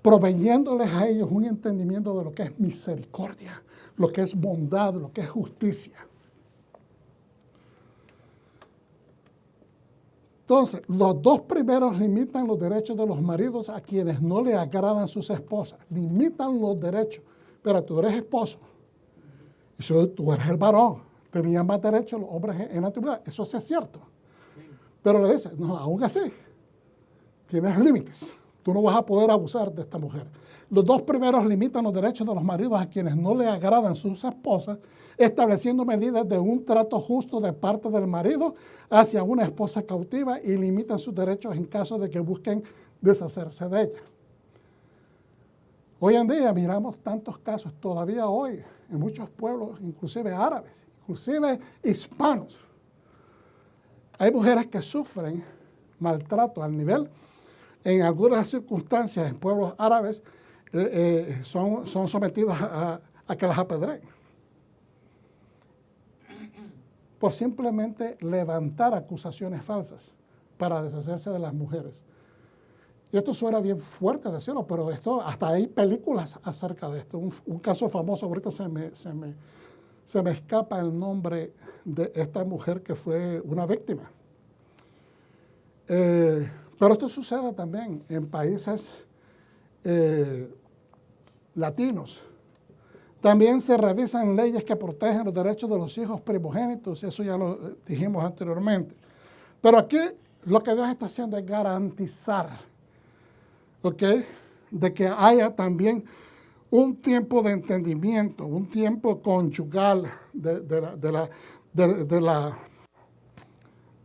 proveyéndoles a ellos un entendimiento de lo que es misericordia, lo que es bondad, lo que es justicia. Entonces, los dos primeros limitan los derechos de los maridos a quienes no le agradan sus esposas. Limitan los derechos. Pero tú eres esposo. Y tú eres el varón. Tenían más derechos los hombres en la antigüedad. Eso sí es cierto. Pero le dice, no, aún así, tienes límites. Tú no vas a poder abusar de esta mujer. Los dos primeros limitan los derechos de los maridos a quienes no le agradan sus esposas, estableciendo medidas de un trato justo de parte del marido hacia una esposa cautiva y limitan sus derechos en caso de que busquen deshacerse de ella. Hoy en día miramos tantos casos, todavía hoy, en muchos pueblos, inclusive árabes, inclusive hispanos. Hay mujeres que sufren maltrato al nivel, en algunas circunstancias, en pueblos árabes, son sometidas a que las apedreen. Por simplemente levantar acusaciones falsas para deshacerse de las mujeres. Y esto suena bien fuerte decirlo, pero hasta hay películas acerca de esto. Un caso famoso, ahorita se me escapa el nombre de esta mujer que fue una víctima. Pero esto sucede también en países latinos. También se revisan leyes que protegen los derechos de los hijos primogénitos, eso ya lo dijimos anteriormente. Pero aquí lo que Dios está haciendo es garantizar, ¿ok?, de que haya también un tiempo de entendimiento, un tiempo conyugal de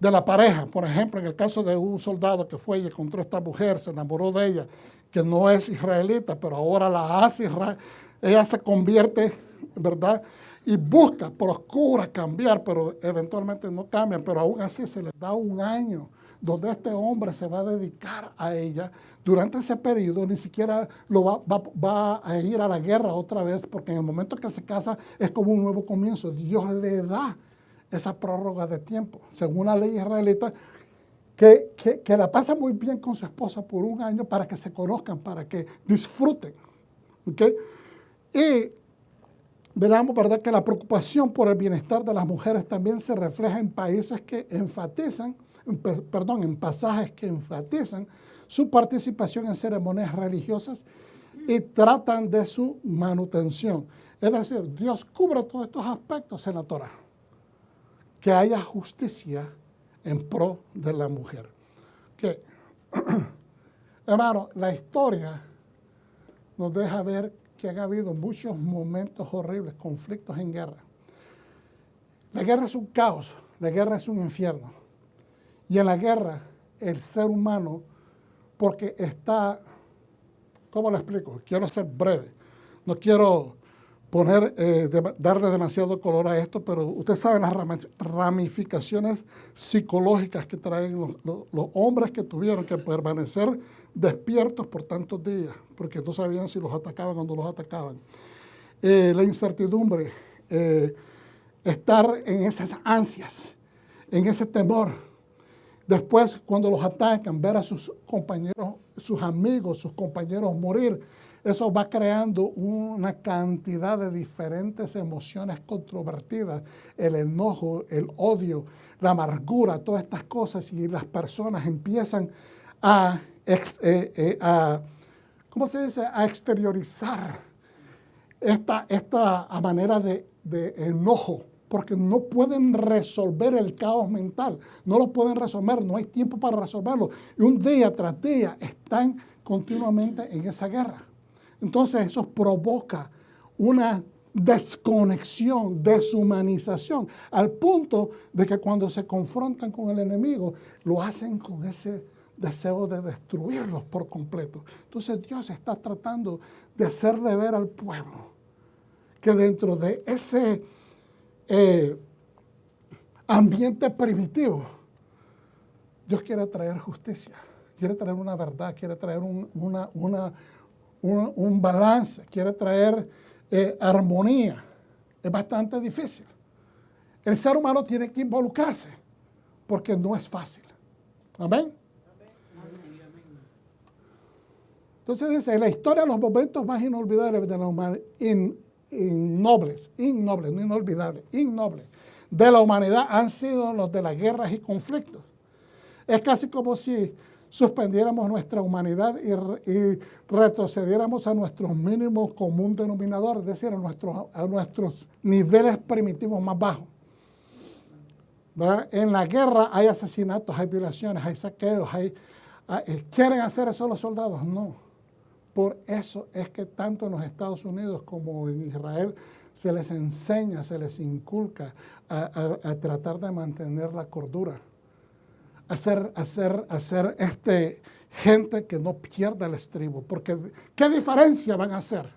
la pareja. Por ejemplo, en el caso de un soldado que fue y encontró a esta mujer, se enamoró de ella, que no es israelita, pero ahora la hace ella se convierte, ¿verdad? Y busca, procura cambiar, pero eventualmente no cambian, pero aún así se les da un año donde este hombre se va a dedicar a ella. Durante ese periodo ni siquiera va a ir a la guerra otra vez, porque en el momento que se casa es como un nuevo comienzo. Dios le da esa prórroga de tiempo, según la ley israelita, que la pasa muy bien con su esposa por un año para que se conozcan, para que disfruten. ¿Okay? Y veremos, ¿verdad?, que la preocupación por el bienestar de las mujeres también se refleja en países que enfatizan, en pasajes que enfatizan su participación en ceremonias religiosas y tratan de su manutención. Es decir, Dios cubre todos estos aspectos en la Torá. Que haya justicia en pro de la mujer. Que, hermano, la historia nos deja ver que han habido muchos momentos horribles, conflictos en guerra. La guerra es un caos, la guerra es un infierno. Y en la guerra, el ser humano, porque está, ¿cómo lo explico? Quiero ser breve. No quiero darle demasiado color a esto, pero usted sabe las ramificaciones psicológicas que traen los hombres que tuvieron que permanecer despiertos por tantos días, porque no sabían si los atacaban o no los atacaban. La incertidumbre, estar en esas ansias, en ese temor. Después, cuando los atacan, ver a sus compañeros, sus amigos, sus compañeros morir, eso va creando una cantidad de diferentes emociones controvertidas, el enojo, el odio, la amargura, todas estas cosas, y las personas empiezan a ¿cómo se dice?, a exteriorizar esta manera de enojo, porque no pueden resolver el caos mental, no lo pueden resolver, no hay tiempo para resolverlo, y un día tras día están continuamente en esa guerra. Entonces eso provoca una desconexión, deshumanización, al punto de que cuando se confrontan con el enemigo, lo hacen con ese deseo de destruirlos por completo. Entonces Dios está tratando de hacerle ver al pueblo que dentro de ese ambiente primitivo, Dios quiere traer justicia, quiere traer una verdad, quiere traer un balance, quiere traer armonía. Es bastante difícil. El ser humano tiene que involucrarse porque no es fácil. ¿Amén? Entonces dice, en la historia los momentos más inolvidables de la humanidad, innobles de la humanidad han sido los de las guerras y conflictos. Es casi como si suspendiéramos nuestra humanidad y retrocediéramos a nuestros mínimos común denominador, es decir, a nuestros niveles primitivos más bajos. ¿Verdad? En la guerra hay asesinatos, hay violaciones, hay saqueos, ¿quieren hacer eso los soldados? No. Por eso es que tanto en los Estados Unidos como en Israel se les enseña, se les inculca a tratar de mantener la cordura. Hacer gente que no pierda el estribo. Porque ¿qué diferencia van a hacer?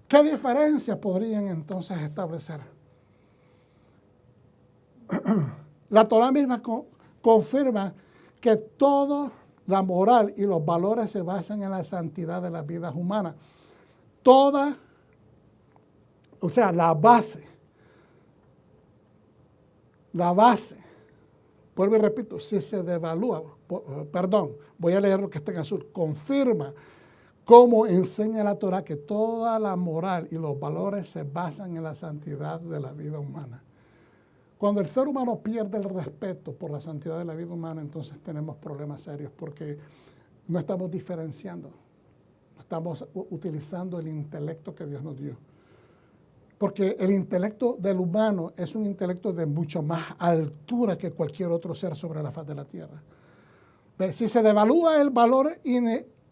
¿Qué diferencia podrían entonces establecer? La Torá misma confirma que toda la moral y los valores se basan en la santidad de las vidas humanas. La base, vuelvo y repito, si se devalúa, voy a leer lo que está en azul, confirma cómo enseña la Torá que toda la moral y los valores se basan en la santidad de la vida humana. Cuando el ser humano pierde el respeto por la santidad de la vida humana, entonces tenemos problemas serios porque no estamos diferenciando, no estamos utilizando el intelecto que Dios nos dio. Porque el intelecto del humano es un intelecto de mucho más altura que cualquier otro ser sobre la faz de la tierra. Si se devalúa el valor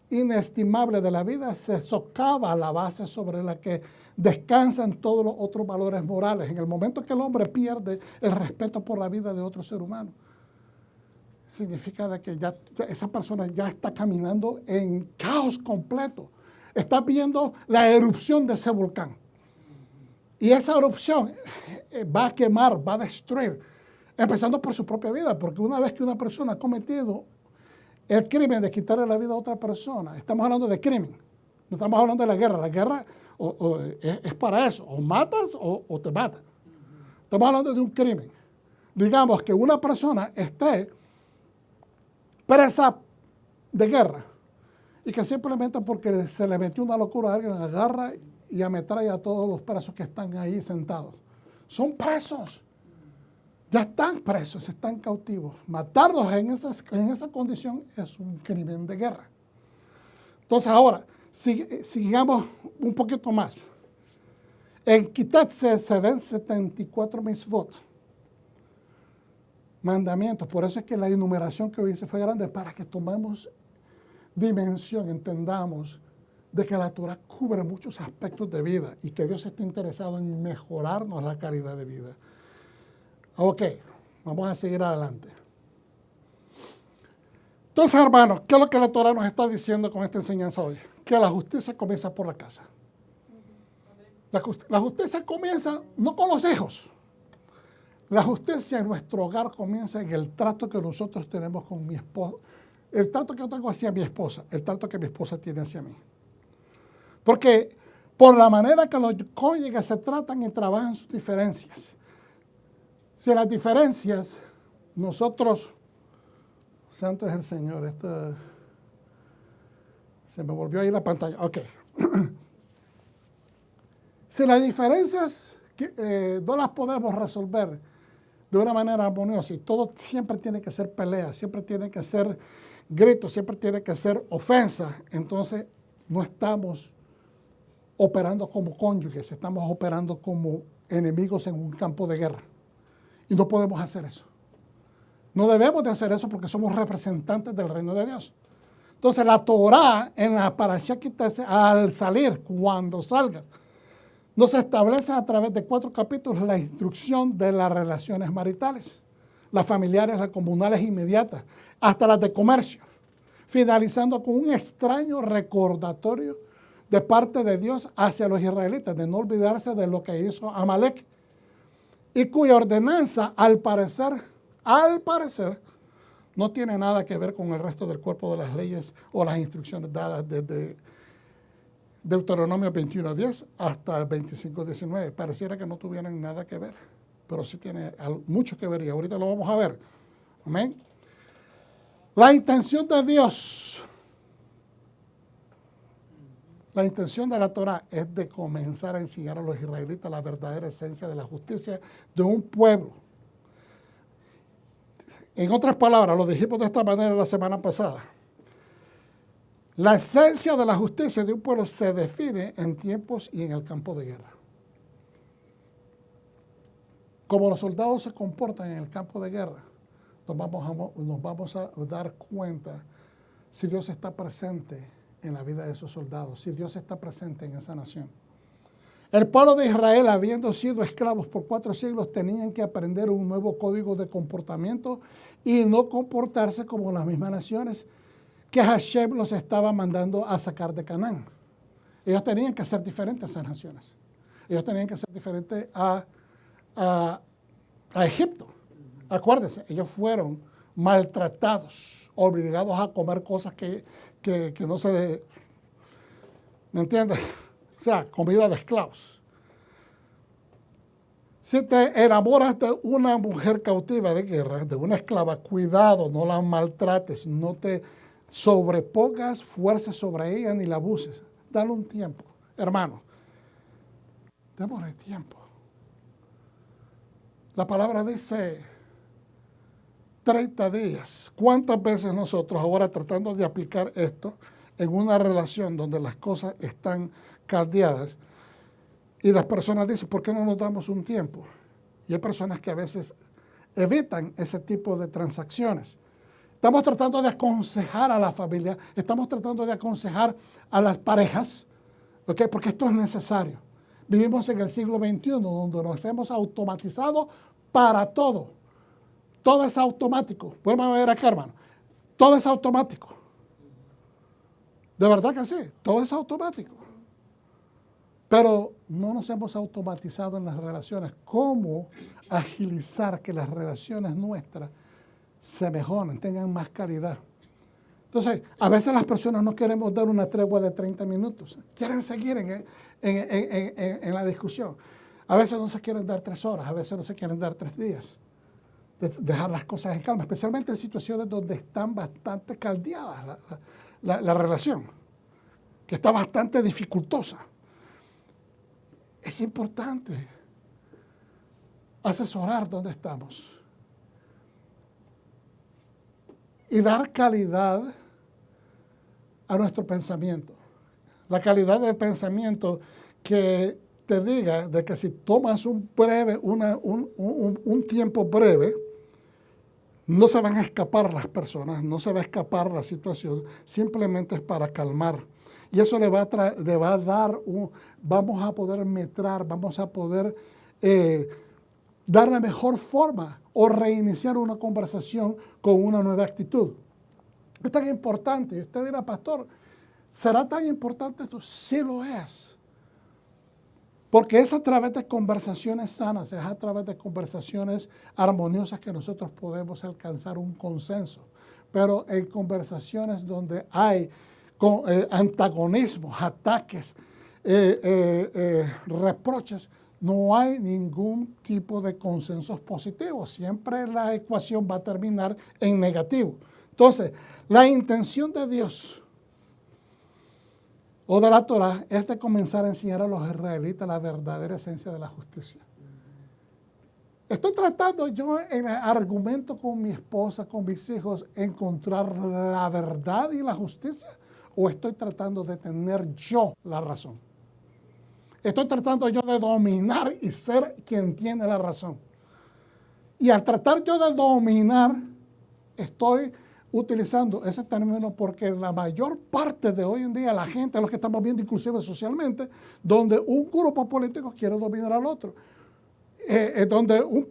inestimable de la vida, se socava la base sobre la que descansan todos los otros valores morales. En el momento que el hombre pierde el respeto por la vida de otro ser humano, significa de que esa persona ya está caminando en caos completo. estás viendo la erupción de ese volcán. Y esa erupción va a quemar, va a destruir, empezando por su propia vida, porque una vez que una persona ha cometido el crimen de quitarle la vida a otra persona, estamos hablando de crimen, no estamos hablando de la guerra. La guerra es para eso, o matas o te matan. Estamos hablando de un crimen. Digamos que una persona esté presa de guerra y que simplemente porque se le metió una locura a alguien agarra y ametralla a todos los presos que están ahí sentados. Son presos. Ya están presos, están cautivos. Matarlos en esa condición es un crimen de guerra. Entonces ahora, sigamos un poquito más. En Quitatse se ven 74 mitzvot, mandamientos. Por eso es que la enumeración que hoy hice fue grande, para que tomemos dimensión, entendamos de que la Torah cubre muchos aspectos de vida y que Dios está interesado en mejorarnos la calidad de vida. Ok, vamos a seguir adelante. Entonces, hermanos, ¿qué es lo que la Torah nos está diciendo con esta enseñanza hoy? Que la justicia comienza por la casa. La justicia comienza no con los hijos. La justicia en nuestro hogar comienza en el trato que nosotros tenemos con mi esposa. El trato que yo tengo hacia mi esposa, el trato que mi esposa tiene hacia mí. Porque por la manera que los cónyuges se tratan y trabajan sus diferencias. Si las diferencias, nosotros, santo es el Señor, se me volvió ahí la pantalla, ok. Si las diferencias no las podemos resolver de una manera armoniosa y todo siempre tiene que ser pelea, siempre tiene que ser gritos, siempre tiene que ser ofensa, entonces no estamos operando como cónyuges, estamos operando como enemigos en un campo de guerra. Y no podemos hacer eso. No debemos de hacer eso porque somos representantes del reino de Dios. Entonces la Torah en la Parashá Quitatse, al salir, cuando salgas, nos establece a través de 4 capítulos la instrucción de las relaciones maritales, las familiares, las comunales inmediatas, hasta las de comercio, finalizando con un extraño recordatorio de parte de Dios hacia los israelitas, de no olvidarse de lo que hizo Amalek, y cuya ordenanza, al parecer, no tiene nada que ver con el resto del cuerpo de las leyes o las instrucciones dadas desde Deuteronomio 21:10 hasta el 25:19. Pareciera que no tuvieran nada que ver, pero sí tiene mucho que ver y ahorita lo vamos a ver. Amén. La intención de Dios, la intención de la Torah es de comenzar a enseñar a los israelitas la verdadera esencia de la justicia de un pueblo. En otras palabras, lo dijimos de esta manera la semana pasada. La esencia de la justicia de un pueblo se define en tiempos y en el campo de guerra. Como los soldados se comportan en el campo de guerra, nos vamos a dar cuenta si Dios está presente en la vida de esos soldados, si Dios está presente en esa nación. El pueblo de Israel, habiendo sido esclavos por 4 siglos, tenían que aprender un nuevo código de comportamiento y no comportarse como las mismas naciones que Hashem los estaba mandando a sacar de Canaán. Ellos tenían que ser diferentes a esas naciones. Ellos tenían que ser diferentes a Egipto. Acuérdense, ellos fueron maltratados, obligados a comer cosas que no se... ¿Me entiendes? O sea, comida de esclavos. Si te enamoras de una mujer cautiva de guerra, de una esclava, cuidado, no la maltrates, no te sobrepongas fuerza sobre ella ni la abuses. Dale un tiempo. Hermano, démosle tiempo. La palabra dice 30 días. ¿Cuántas veces nosotros ahora tratando de aplicar esto en una relación donde las cosas están caldeadas y las personas dicen, ¿por qué no nos damos un tiempo? Y hay personas que a veces evitan ese tipo de transacciones. Estamos tratando de aconsejar a la familia, estamos tratando de aconsejar a las parejas, ¿okay? Porque esto es necesario. Vivimos en el siglo XXI donde nos hemos automatizado para todo. Todo es automático. Vuelvan a ver acá, hermano. Todo es automático. De verdad que sí, todo es automático. Pero no nos hemos automatizado en las relaciones. ¿Cómo agilizar que las relaciones nuestras se mejoren, tengan más calidad? Entonces, a veces las personas no queremos dar una tregua de 30 minutos. Quieren seguir en la discusión. A veces no se quieren dar 3 horas, a veces no se quieren dar 3 días. Dejar las cosas en calma, especialmente en situaciones donde están bastante caldeadas la relación, que está bastante dificultosa. Es importante asesorar dónde estamos y dar calidad a nuestro pensamiento. La calidad del pensamiento que te diga de que si tomas un tiempo breve, no se van a escapar las personas, no se va a escapar la situación, simplemente es para calmar. Y eso le va a dar, vamos a poder metrar, vamos a poder dar la mejor forma o reiniciar una conversación con una nueva actitud. Es tan importante. Y usted dirá, pastor, ¿será tan importante esto? Sí lo es. Porque es a través de conversaciones sanas, es a través de conversaciones armoniosas que nosotros podemos alcanzar un consenso. Pero en conversaciones donde hay antagonismos, ataques, reproches, no hay ningún tipo de consensos positivos. Siempre la ecuación va a terminar en negativo. Entonces, la intención de Dios o de la Torah es de comenzar a enseñar a los israelitas la verdadera esencia de la justicia. Estoy tratando yo en el argumento con mi esposa, con mis hijos, encontrar la verdad y la justicia, o estoy tratando de tener yo la razón. Estoy tratando yo de dominar y ser quien tiene la razón. Y al tratar yo de dominar, estoy utilizando ese término porque la mayor parte de hoy en día la gente, los que estamos viendo inclusive socialmente, donde un grupo político quiere dominar al otro, donde un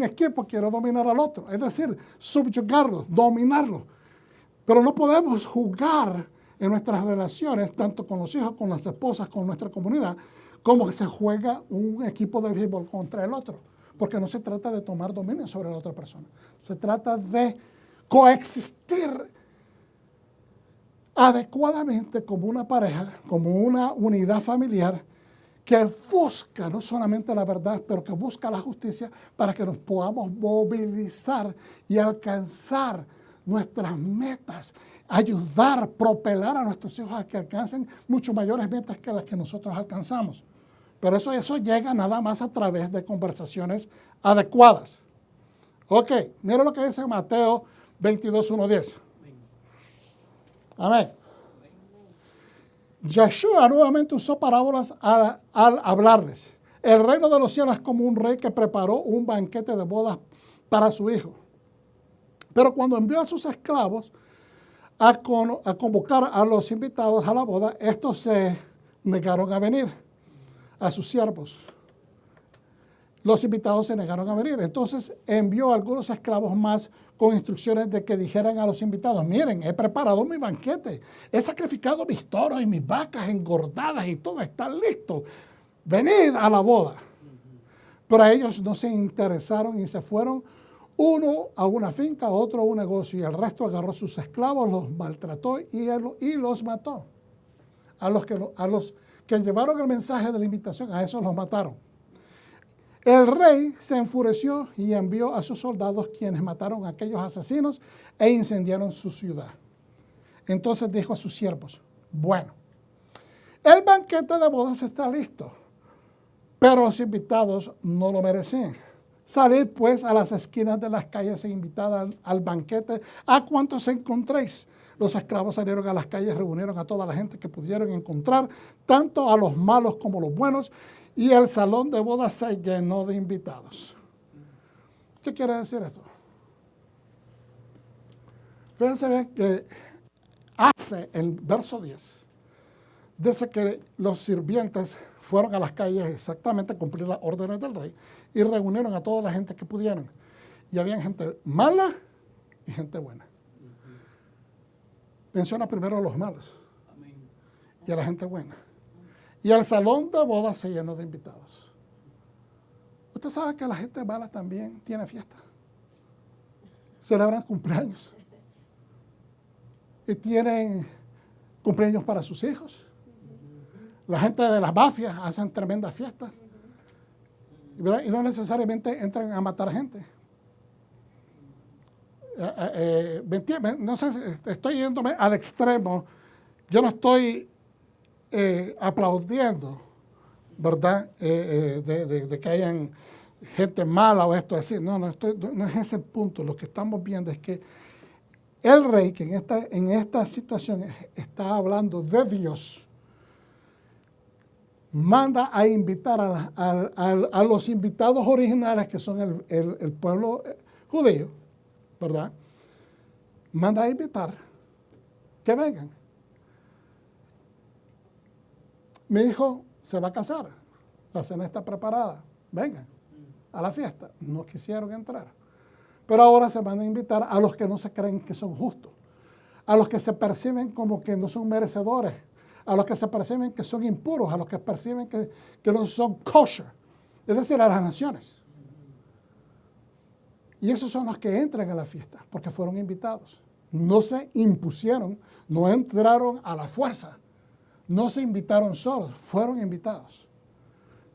equipo quiere dominar al otro, es decir, subyugarlo, dominarlo. Pero no podemos jugar en nuestras relaciones, tanto con los hijos, con las esposas, con nuestra comunidad, como que se juega un equipo de béisbol contra el otro. Porque no se trata de tomar dominio sobre la otra persona. Se trata de coexistir adecuadamente como una pareja, como una unidad familiar que busca no solamente la verdad, pero que busca la justicia para que nos podamos movilizar y alcanzar nuestras metas, ayudar, propelar a nuestros hijos a que alcancen mucho mayores metas que las que nosotros alcanzamos. Pero eso llega nada más a través de conversaciones adecuadas. Ok, mira lo que dice Mateo 22:1-10. Amén. Yeshua nuevamente usó parábolas al hablarles. El reino de los cielos es como un rey que preparó un banquete de bodas para su hijo. Pero cuando envió a sus esclavos a convocar a los invitados a la boda, estos se negaron a venir. A sus siervos. Los invitados se negaron a venir. Entonces envió a algunos esclavos más con instrucciones de que dijeran a los invitados, miren, he preparado mi banquete, he sacrificado mis toros y mis vacas engordadas y todo está listo. Venid a la boda. Pero ellos no se interesaron y se fueron, uno a una finca, otro a un negocio, y el resto agarró sus esclavos, los maltrató y los mató. A los que llevaron el mensaje de la invitación, a esos los mataron. El rey se enfureció y envió a sus soldados, quienes mataron a aquellos asesinos e incendiaron su ciudad. Entonces dijo a sus siervos, bueno, el banquete de bodas está listo, pero los invitados no lo merecen. Salid pues a las esquinas de las calles e invitad al banquete a cuantos encontréis. Los esclavos salieron a las calles, reunieron a toda la gente que pudieron encontrar, tanto a los malos como a los buenos, y el salón de bodas se llenó de invitados. ¿Qué quiere decir esto? Fíjense bien que hace el verso 10, dice que los sirvientes fueron a las calles exactamente a cumplir las órdenes del rey y reunieron a toda la gente que pudieron. Y había gente mala y gente buena. menciona primero a los malos Amén. y a la gente buena. Y el salón de bodas se llenó de invitados. Usted sabe que la gente mala también tiene fiesta. Celebran cumpleaños. Y tienen cumpleaños para sus hijos. La gente de las mafias hacen tremendas fiestas. ¿Verdad? Y no necesariamente entran a matar gente. No sé, estoy yéndome al extremo. Yo no estoy aplaudiendo, ¿verdad? De que hayan gente mala o esto así. No es ese el punto. Lo que estamos viendo es que el rey, que en esta situación está hablando de Dios, manda a invitar a los invitados originales, que son el pueblo judío, ¿verdad? Manda a invitar que vengan. Mi hijo se va a casar, la cena está preparada, vengan a la fiesta. No quisieron entrar. Pero ahora se van a invitar a los que no se creen que son justos, a los que se perciben como que no son merecedores, a los que se perciben que son impuros, a los que perciben que no son kosher, es decir, a las naciones. Y esos son los que entran a la fiesta, porque fueron invitados. No se impusieron, no entraron a la fuerza, no se invitaron solos, fueron invitados.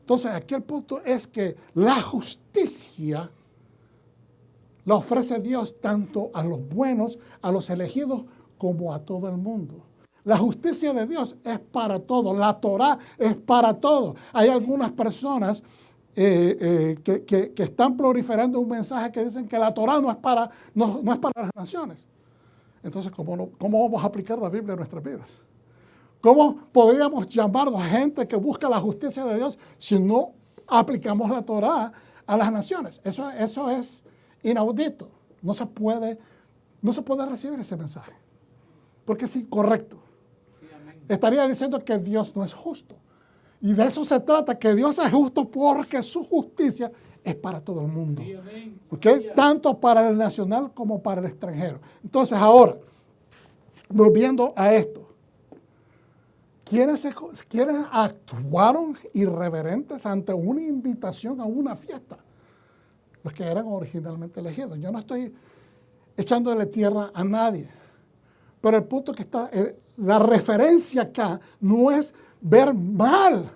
Entonces, aquí el punto es que la justicia la ofrece Dios tanto a los buenos, a los elegidos, como a todo el mundo. La justicia de Dios es para todos. La Torah es para todos. Hay algunas personas que están proliferando un mensaje que dicen que la Torah no es para las naciones. Entonces, ¿cómo vamos a aplicar la Biblia en nuestras vidas? ¿Cómo podríamos llamarnos a gente que busca la justicia de Dios si no aplicamos la Torah a las naciones? Eso es inaudito. No se puede recibir ese mensaje, porque es incorrecto. Estaría diciendo que Dios no es justo. Y de eso se trata, que Dios es justo porque su justicia es para todo el mundo. ¿Okay? Tanto para el nacional como para el extranjero. Entonces ahora, volviendo a esto, ¿quiénes actuaron irreverentes ante una invitación a una fiesta? Los que eran originalmente elegidos. Yo no estoy echándole tierra a nadie, pero el punto que está, la referencia acá no es ver mal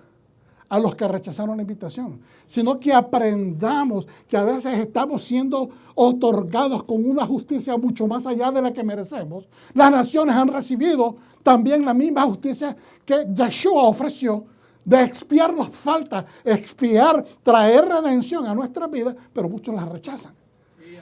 a los que rechazaron la invitación, sino que aprendamos que a veces estamos siendo otorgados con una justicia mucho más allá de la que merecemos. Las naciones han recibido también la misma justicia que Yeshua ofreció, de expiar las faltas, traer redención a nuestras vidas, pero muchos las rechazan.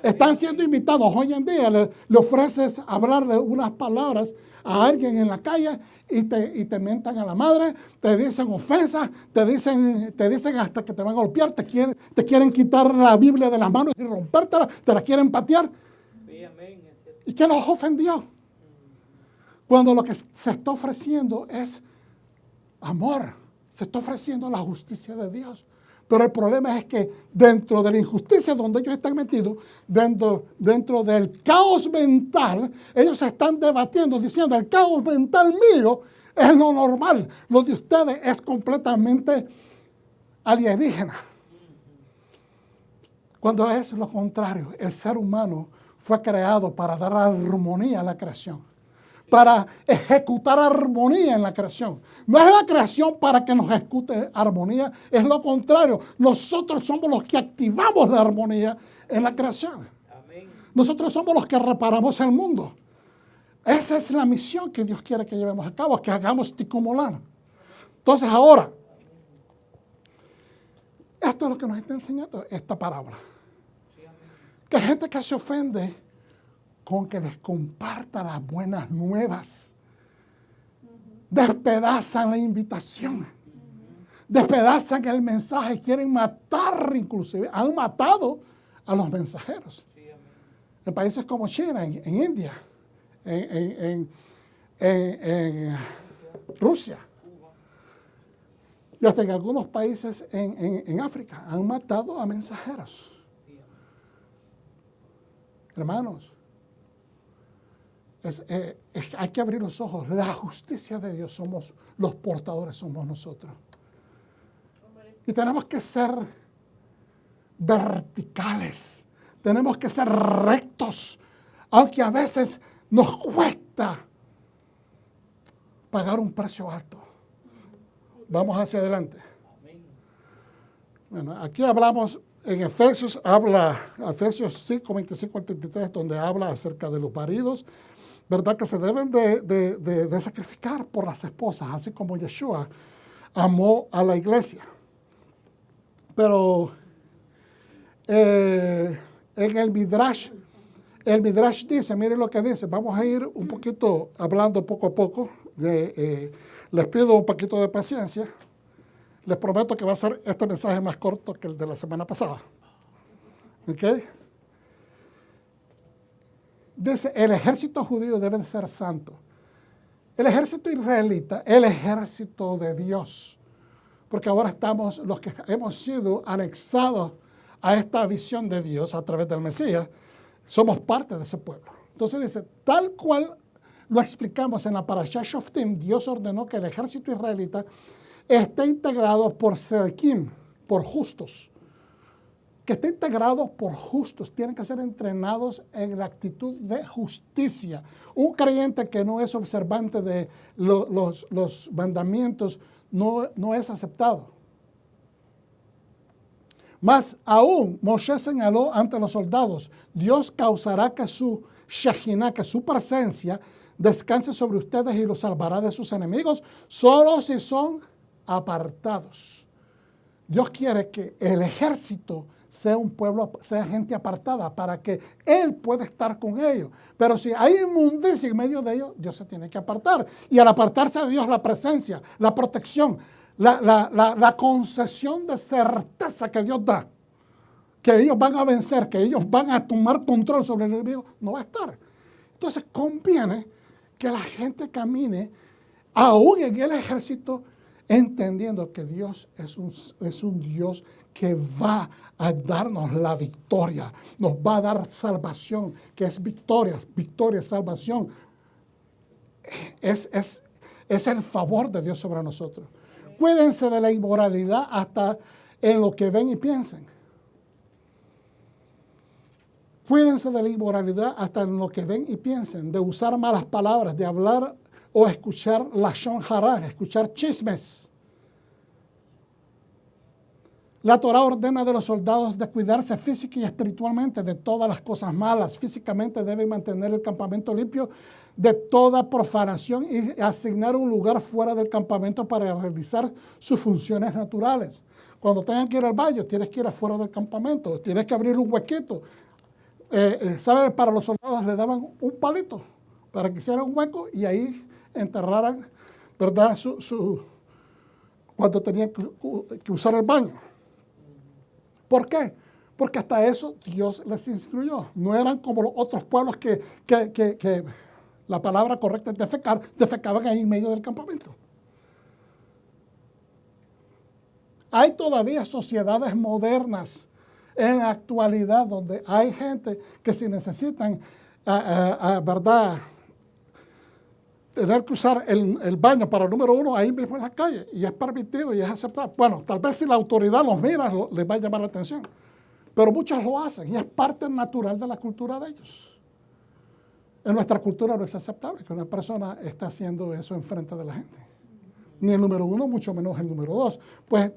Están siendo invitados hoy en día, le ofreces hablarle unas palabras a alguien en la calle y te mentan a la madre, te dicen ofensas, te dicen hasta que te van a golpear, te quieren quitar la Biblia de las manos y rompértela, te la quieren patear. ¿Y qué los ofendió? Cuando lo que se está ofreciendo es amor. Se está ofreciendo la justicia de Dios. Pero el problema es que dentro de la injusticia donde ellos están metidos, dentro del caos mental, ellos se están debatiendo, diciendo, el caos mental mío es lo normal. Lo de ustedes es completamente alienígena. Cuando es lo contrario, el ser humano fue creado para dar armonía a la creación, para ejecutar armonía en la creación. No es la creación para que nos ejecute armonía, es lo contrario. Nosotros somos los que activamos la armonía en la creación. Amén. Nosotros somos los que reparamos el mundo. Esa es la misión que Dios quiere que llevemos a cabo, que hagamos tikkun olam. Entonces ahora, esto es lo que nos está enseñando esta parábola. Que hay gente que se ofende con que les comparta las buenas nuevas. Despedazan la invitación. Despedazan el mensaje. Quieren matar inclusive. Han matado a los mensajeros. En países como China, en India, en Rusia. Y hasta en algunos países en África han matado a mensajeros. Hermanos, hay que abrir los ojos. La justicia de Dios somos los portadores, somos nosotros. Y tenemos que ser verticales. Tenemos que ser rectos. Aunque a veces nos cuesta pagar un precio alto. Vamos hacia adelante. Bueno, aquí hablamos, en Efesios 5, 25 al 33, donde habla acerca de los maridos, ¿verdad? Que se deben de sacrificar por las esposas, así como Yeshua amó a la iglesia. Pero en el Midrash dice, miren lo que dice, vamos a ir un poquito hablando poco a poco, les pido un poquito de paciencia, les prometo que va a ser este mensaje más corto que el de la semana pasada. ¿Ok? Dice, el ejército judío debe de ser santo. El ejército israelita, el ejército de Dios. Porque ahora estamos, los que hemos sido anexados a esta visión de Dios a través del Mesías, somos parte de ese pueblo. Entonces dice, tal cual lo explicamos en la Parashá Shoftim, Dios ordenó que el ejército israelita esté integrado por Sedekim, por justos. Que esté integrado por justos. Tienen que ser entrenados en la actitud de justicia. Un creyente que no es observante de los mandamientos no es aceptado. Más aún, Moshe señaló ante los soldados, Dios causará que su Shejinah, que su presencia, descanse sobre ustedes y los salvará de sus enemigos, solo si son apartados. Dios quiere que el ejército sea un pueblo, sea gente apartada, para que Él pueda estar con ellos. Pero si hay inmundicia en medio de ellos, Dios se tiene que apartar. Y al apartarse de Dios, la presencia, la protección, la concesión de certeza que Dios da, que ellos van a vencer, que ellos van a tomar control sobre el enemigo, no va a estar. Entonces conviene que la gente camine aún en el ejército, entendiendo que Dios es un Dios que va a darnos la victoria, nos va a dar salvación, que es victoria, salvación. Es el favor de Dios sobre nosotros. Cuídense de la inmoralidad hasta en lo que ven y piensen. Cuídense de la inmoralidad hasta en lo que ven y piensen, de usar malas palabras, de hablar o escuchar lashon hara, escuchar chismes. La Torah ordena de los soldados de cuidarse física y espiritualmente de todas las cosas malas. Físicamente deben mantener el campamento limpio de toda profanación y asignar un lugar fuera del campamento para realizar sus funciones naturales. Cuando tengan que ir al baño, tienes que ir afuera del campamento, tienes que abrir un huequito. ¿Sabes? Para los soldados le daban un palito para que hicieran un hueco y ahí enterraran, ¿verdad? Cuando tenían que usar el baño. ¿Por qué? Porque hasta eso Dios les instruyó. No eran como los otros pueblos que la palabra correcta es defecar, defecaban ahí en medio del campamento. Hay todavía sociedades modernas en la actualidad donde hay gente que si necesitan, ¿verdad?, tener que usar el baño para el número uno ahí mismo en la calle, y es permitido y es aceptado. Bueno, tal vez si la autoridad los mira, les va a llamar la atención, pero muchos lo hacen y es parte natural de la cultura de ellos. En nuestra cultura no es aceptable que una persona esté haciendo eso enfrente de la gente. Ni el número uno, mucho menos el número dos. Pues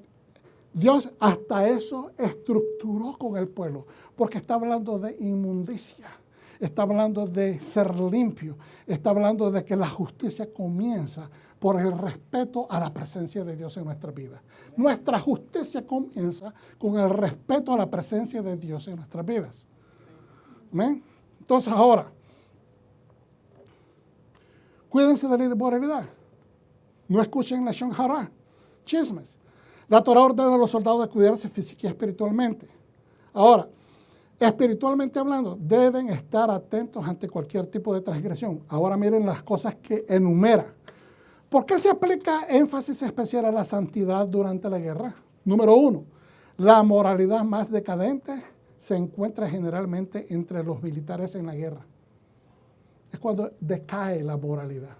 Dios hasta eso estructuró con el pueblo, porque está hablando de inmundicia. Está hablando de ser limpio, está hablando de que la justicia comienza por el respeto a la presencia de Dios en nuestra vida. Nuestra justicia comienza con el respeto a la presencia de Dios en nuestras vidas. ¿Amén? Entonces ahora, cuídense de la inmoralidad. No escuchen lashon hara, chismes. La Torah ordena a los soldados de cuidarse física y espiritualmente. Ahora, espiritualmente hablando, deben estar atentos ante cualquier tipo de transgresión. Ahora miren las cosas que enumera. ¿Por qué se aplica énfasis especial a la santidad durante la guerra? Número uno, la moralidad más decadente se encuentra generalmente entre los militares en la guerra. es cuando decae la moralidad.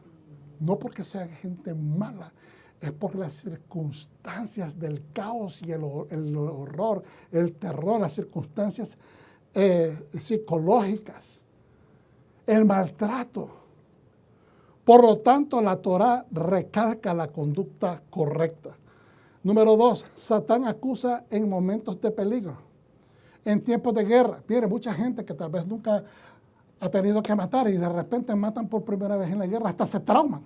No porque sean gente mala, es por las circunstancias del caos y el horror, el terror, las circunstancias psicológicas, el maltrato. Por lo tanto, la Torá recalca la conducta correcta. Número 2, Satán acusa en momentos de peligro, en tiempos de guerra. Viene mucha gente que tal vez nunca ha tenido que matar y de repente matan por primera vez en la guerra, hasta se trauman.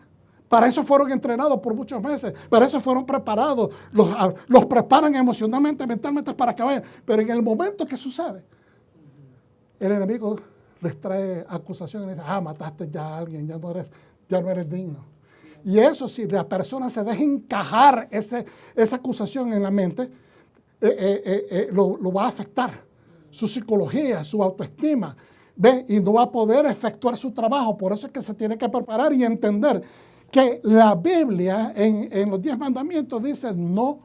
Para eso fueron entrenados por muchos meses, para eso fueron preparados, los preparan emocionalmente, mentalmente para que vayan. Pero en el momento que sucede, el enemigo les trae acusación y les dice, mataste ya a alguien, ya no eres digno. Y eso, si la persona se deja encajar esa acusación en la mente, lo va a afectar. Su psicología, su autoestima, ¿ve? Y no va a poder efectuar su trabajo. Por eso es que se tiene que preparar y entender que la Biblia en los 10 mandamientos dice, no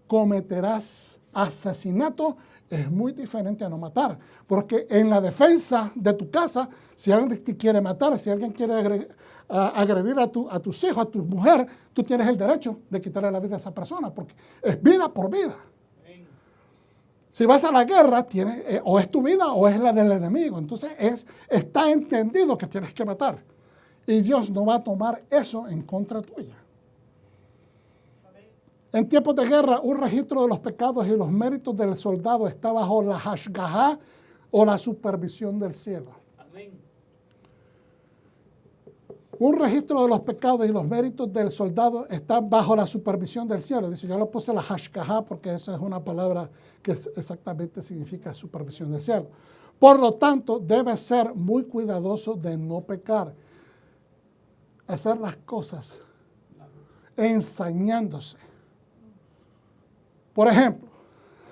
cometerás asesinato. Es muy diferente a no matar, porque en la defensa de tu casa, si alguien te quiere matar, si alguien quiere agredir a tus hijos, a tu mujer, tú tienes el derecho de quitarle la vida a esa persona, porque es vida por vida. Si vas a la guerra, o es tu vida o es la del enemigo. Entonces está entendido que tienes que matar. Y Dios no va a tomar eso en contra tuya. En tiempos de guerra, un registro de los pecados y los méritos del soldado está bajo la hashgahá o la supervisión del cielo. Amén. Un registro de los pecados y los méritos del soldado está bajo la supervisión del cielo. Dice, yo le puse la hashgahá porque esa es una palabra que exactamente significa supervisión del cielo. Por lo tanto, debe ser muy cuidadoso de no pecar. Hacer las cosas ensañándose. Por ejemplo,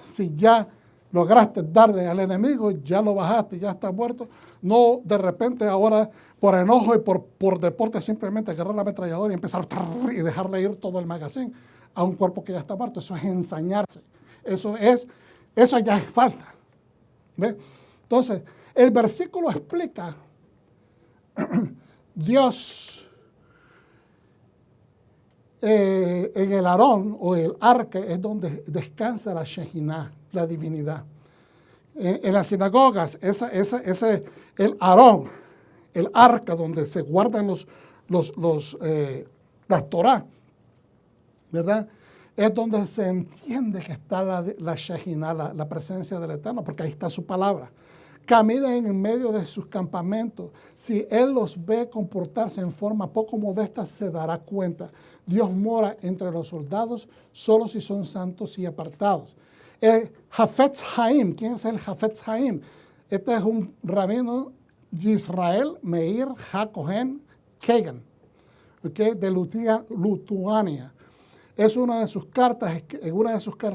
si ya lograste darle al enemigo, ya lo bajaste, ya está muerto, no de repente ahora por enojo y por deporte simplemente agarrar la ametralladora y empezar y dejarle ir todo el magazine a un cuerpo que ya está muerto. Eso es ensañarse. Eso ya es falta. ¿Ve? Entonces, el versículo explica, Dios en el Aarón o el arca es donde descansa la Shekinah, la divinidad. En las sinagogas, el Aarón, el arca donde se guardan las Torah, ¿verdad? Es donde se entiende que está la Shekinah, la presencia del Eterno, porque ahí está su palabra. Camina en medio de sus campamentos. Si Él los ve comportarse en forma poco modesta, se dará cuenta. Dios mora entre los soldados, solo si son santos y apartados. El Hafetz Haim, ¿quién es el Hafetz Haim? Este es un rabino de Israel, Meir HaKohen Kagan, ¿okay? De Lituania. Es en una de sus cartas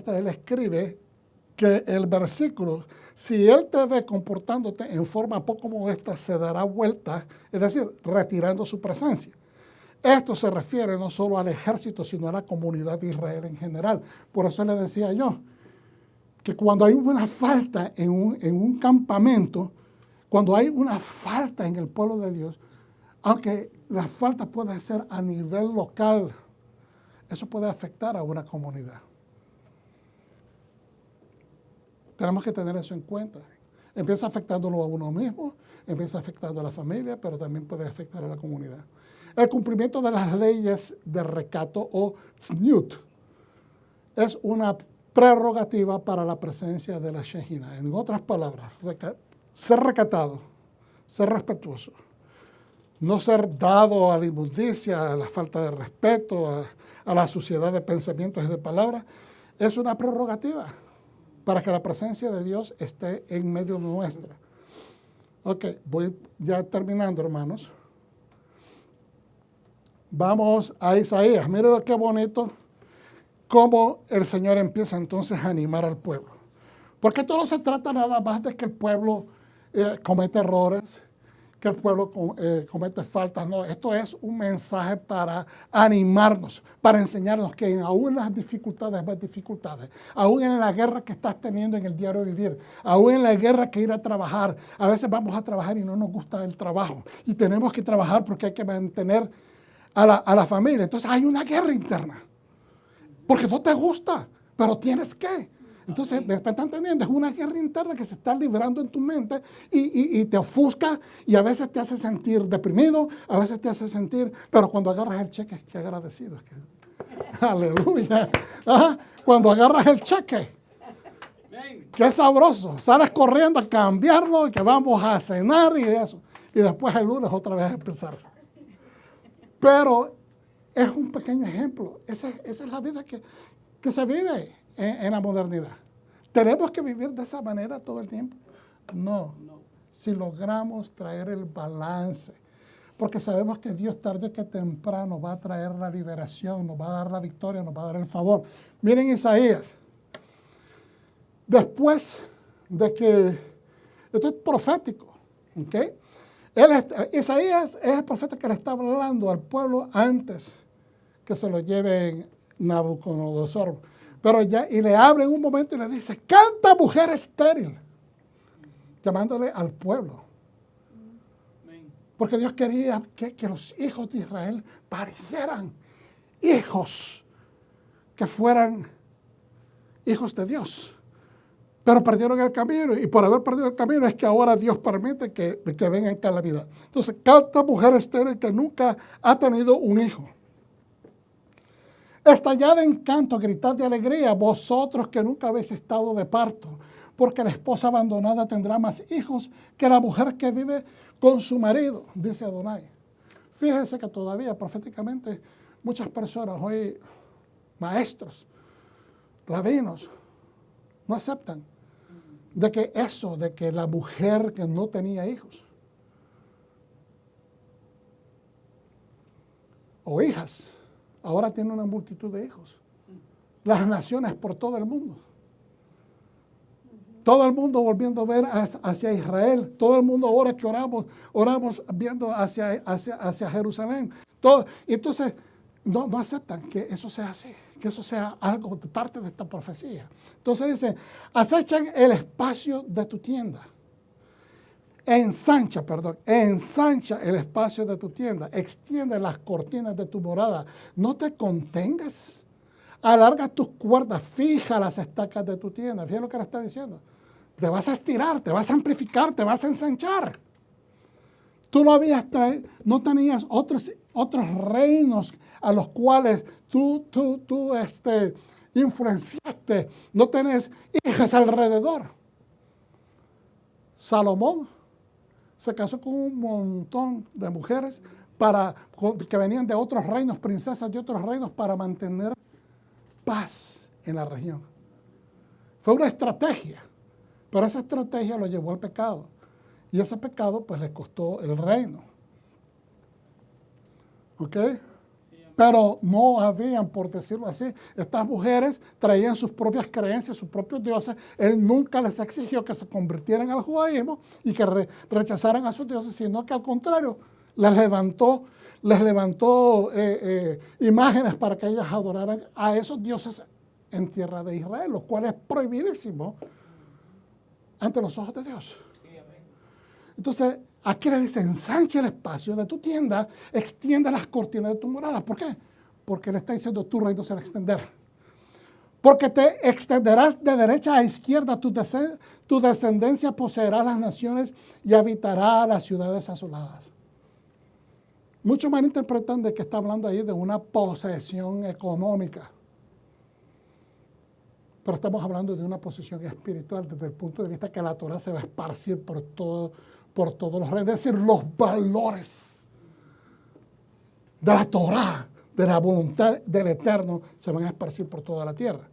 él escribe que el versículo, si Él te ve comportándote en forma poco modesta, se dará vuelta, es decir, retirando su presencia. Esto se refiere no solo al ejército, sino a la comunidad de Israel en general. Por eso le decía yo, que cuando hay una falta en un campamento, cuando hay una falta en el pueblo de Dios, aunque la falta puede ser a nivel local, eso puede afectar a una comunidad. Tenemos que tener eso en cuenta. Empieza afectándolo a uno mismo, empieza afectando a la familia, pero también puede afectar a la comunidad. El cumplimiento de las leyes de recato o tzniut es una prerrogativa para la presencia de la Shekinah. En otras palabras, ser recatado, ser respetuoso, no ser dado a la inmundicia, a la falta de respeto, a la suciedad de pensamientos y de palabras, es una prerrogativa para que la presencia de Dios esté en medio nuestra. Ok, voy ya terminando, hermanos. Vamos a Isaías. Miren qué bonito cómo el Señor empieza entonces a animar al pueblo. Porque esto no se trata nada más de que el pueblo comete errores que el pueblo comete faltas. No, esto es un mensaje para animarnos, para enseñarnos que aún en las dificultades, aún en la guerra que estás teniendo en el diario vivir, aún en la guerra que ir a trabajar, a veces vamos a trabajar y no nos gusta el trabajo y tenemos que trabajar porque hay que mantener a la familia. Entonces hay una guerra interna, porque no te gusta, pero tienes que. Entonces, ¿me están entendiendo? Es una guerra interna que se está librando en tu mente y te ofusca y a veces te hace sentir deprimido, a veces te hace sentir, pero cuando agarras el cheque, qué agradecido. Es que, aleluya. Ajá, cuando agarras el cheque, qué sabroso. Sales corriendo a cambiarlo y que vamos a cenar y eso. Y después el lunes otra vez a empezar. Pero es un pequeño ejemplo. Esa es la vida que se vive en la modernidad. ¿Tenemos que vivir de esa manera todo el tiempo? No. Si logramos traer el balance, porque sabemos que Dios tarde que temprano va a traer la liberación, nos va a dar la victoria, nos va a dar el favor. Miren Isaías. Después de que, esto es profético, ¿ok? Isaías es el profeta que le está hablando al pueblo antes que se lo lleve Nabucodonosor. Pero ya, y le habla en un momento y le dice, canta mujer estéril, llamándole al pueblo. Porque Dios quería que los hijos de Israel parieran hijos que fueran hijos de Dios. Pero perdieron el camino, y por haber perdido el camino es que ahora Dios permite que vengan calamidad. Entonces, canta mujer estéril que nunca ha tenido un hijo. Estallad en canto, gritad de alegría, vosotros que nunca habéis estado de parto, porque la esposa abandonada tendrá más hijos que la mujer que vive con su marido, dice Adonai. Fíjense que todavía proféticamente muchas personas hoy, maestros, rabinos, no aceptan de que la mujer que no tenía hijos o hijas, ahora tiene una multitud de hijos. Las naciones por todo el mundo. Todo el mundo volviendo a ver hacia Israel. Todo el mundo ahora que oramos viendo hacia Jerusalén. Entonces, no aceptan que eso sea así, que eso sea algo parte de esta profecía. Entonces dice, acechan el espacio de tu tienda. Ensancha el espacio de tu tienda, extiende las cortinas de tu morada, no te contengas, alarga tus cuerdas, fija las estacas de tu tienda. Fíjate lo que le está diciendo, te vas a estirar, te vas a amplificar, te vas a ensanchar. Tú no tenías otros reinos a los cuales tú influenciaste, no tenés hijas alrededor. Salomón se casó con un montón de mujeres que venían de otros reinos, princesas de otros reinos, para mantener paz en la región. Fue una estrategia, pero esa estrategia lo llevó al pecado. Y ese pecado pues le costó el reino. ¿Ok? Pero no habían, por decirlo así, estas mujeres traían sus propias creencias, sus propios dioses. Él nunca les exigió que se convirtieran al judaísmo y que rechazaran a sus dioses, sino que al contrario, les levantó imágenes para que ellas adoraran a esos dioses en tierra de Israel, lo cual es prohibidísimo ante los ojos de Dios. Entonces, aquí le dice, ensancha el espacio de tu tienda, extiende las cortinas de tu morada. ¿Por qué? Porque le está diciendo, tu reino se va a extender. Porque te extenderás de derecha a izquierda, tu descendencia poseerá las naciones y habitará las ciudades asoladas. Muchos malinterpretan de que está hablando ahí de una posesión económica. Pero estamos hablando de una posesión espiritual desde el punto de vista que la Torah se va a esparcir por todos los reinos. Es decir, los valores de la Torah, de la voluntad del Eterno, se van a esparcir por toda la tierra.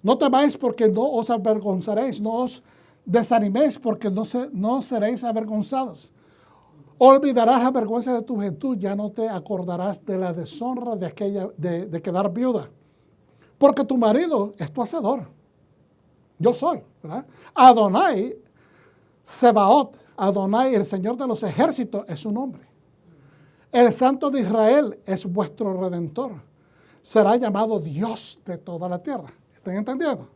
No temáis porque no os avergonzaréis, no os desaniméis porque no seréis avergonzados. Olvidarás la vergüenza de tu juventud, ya no te acordarás de la deshonra de quedar viuda. Porque tu marido es tu hacedor. Yo soy, ¿verdad? Adonai, Sebaot, Adonai, el Señor de los ejércitos, es su nombre. El Santo de Israel es vuestro Redentor. Será llamado Dios de toda la tierra. ¿Están entendiendo?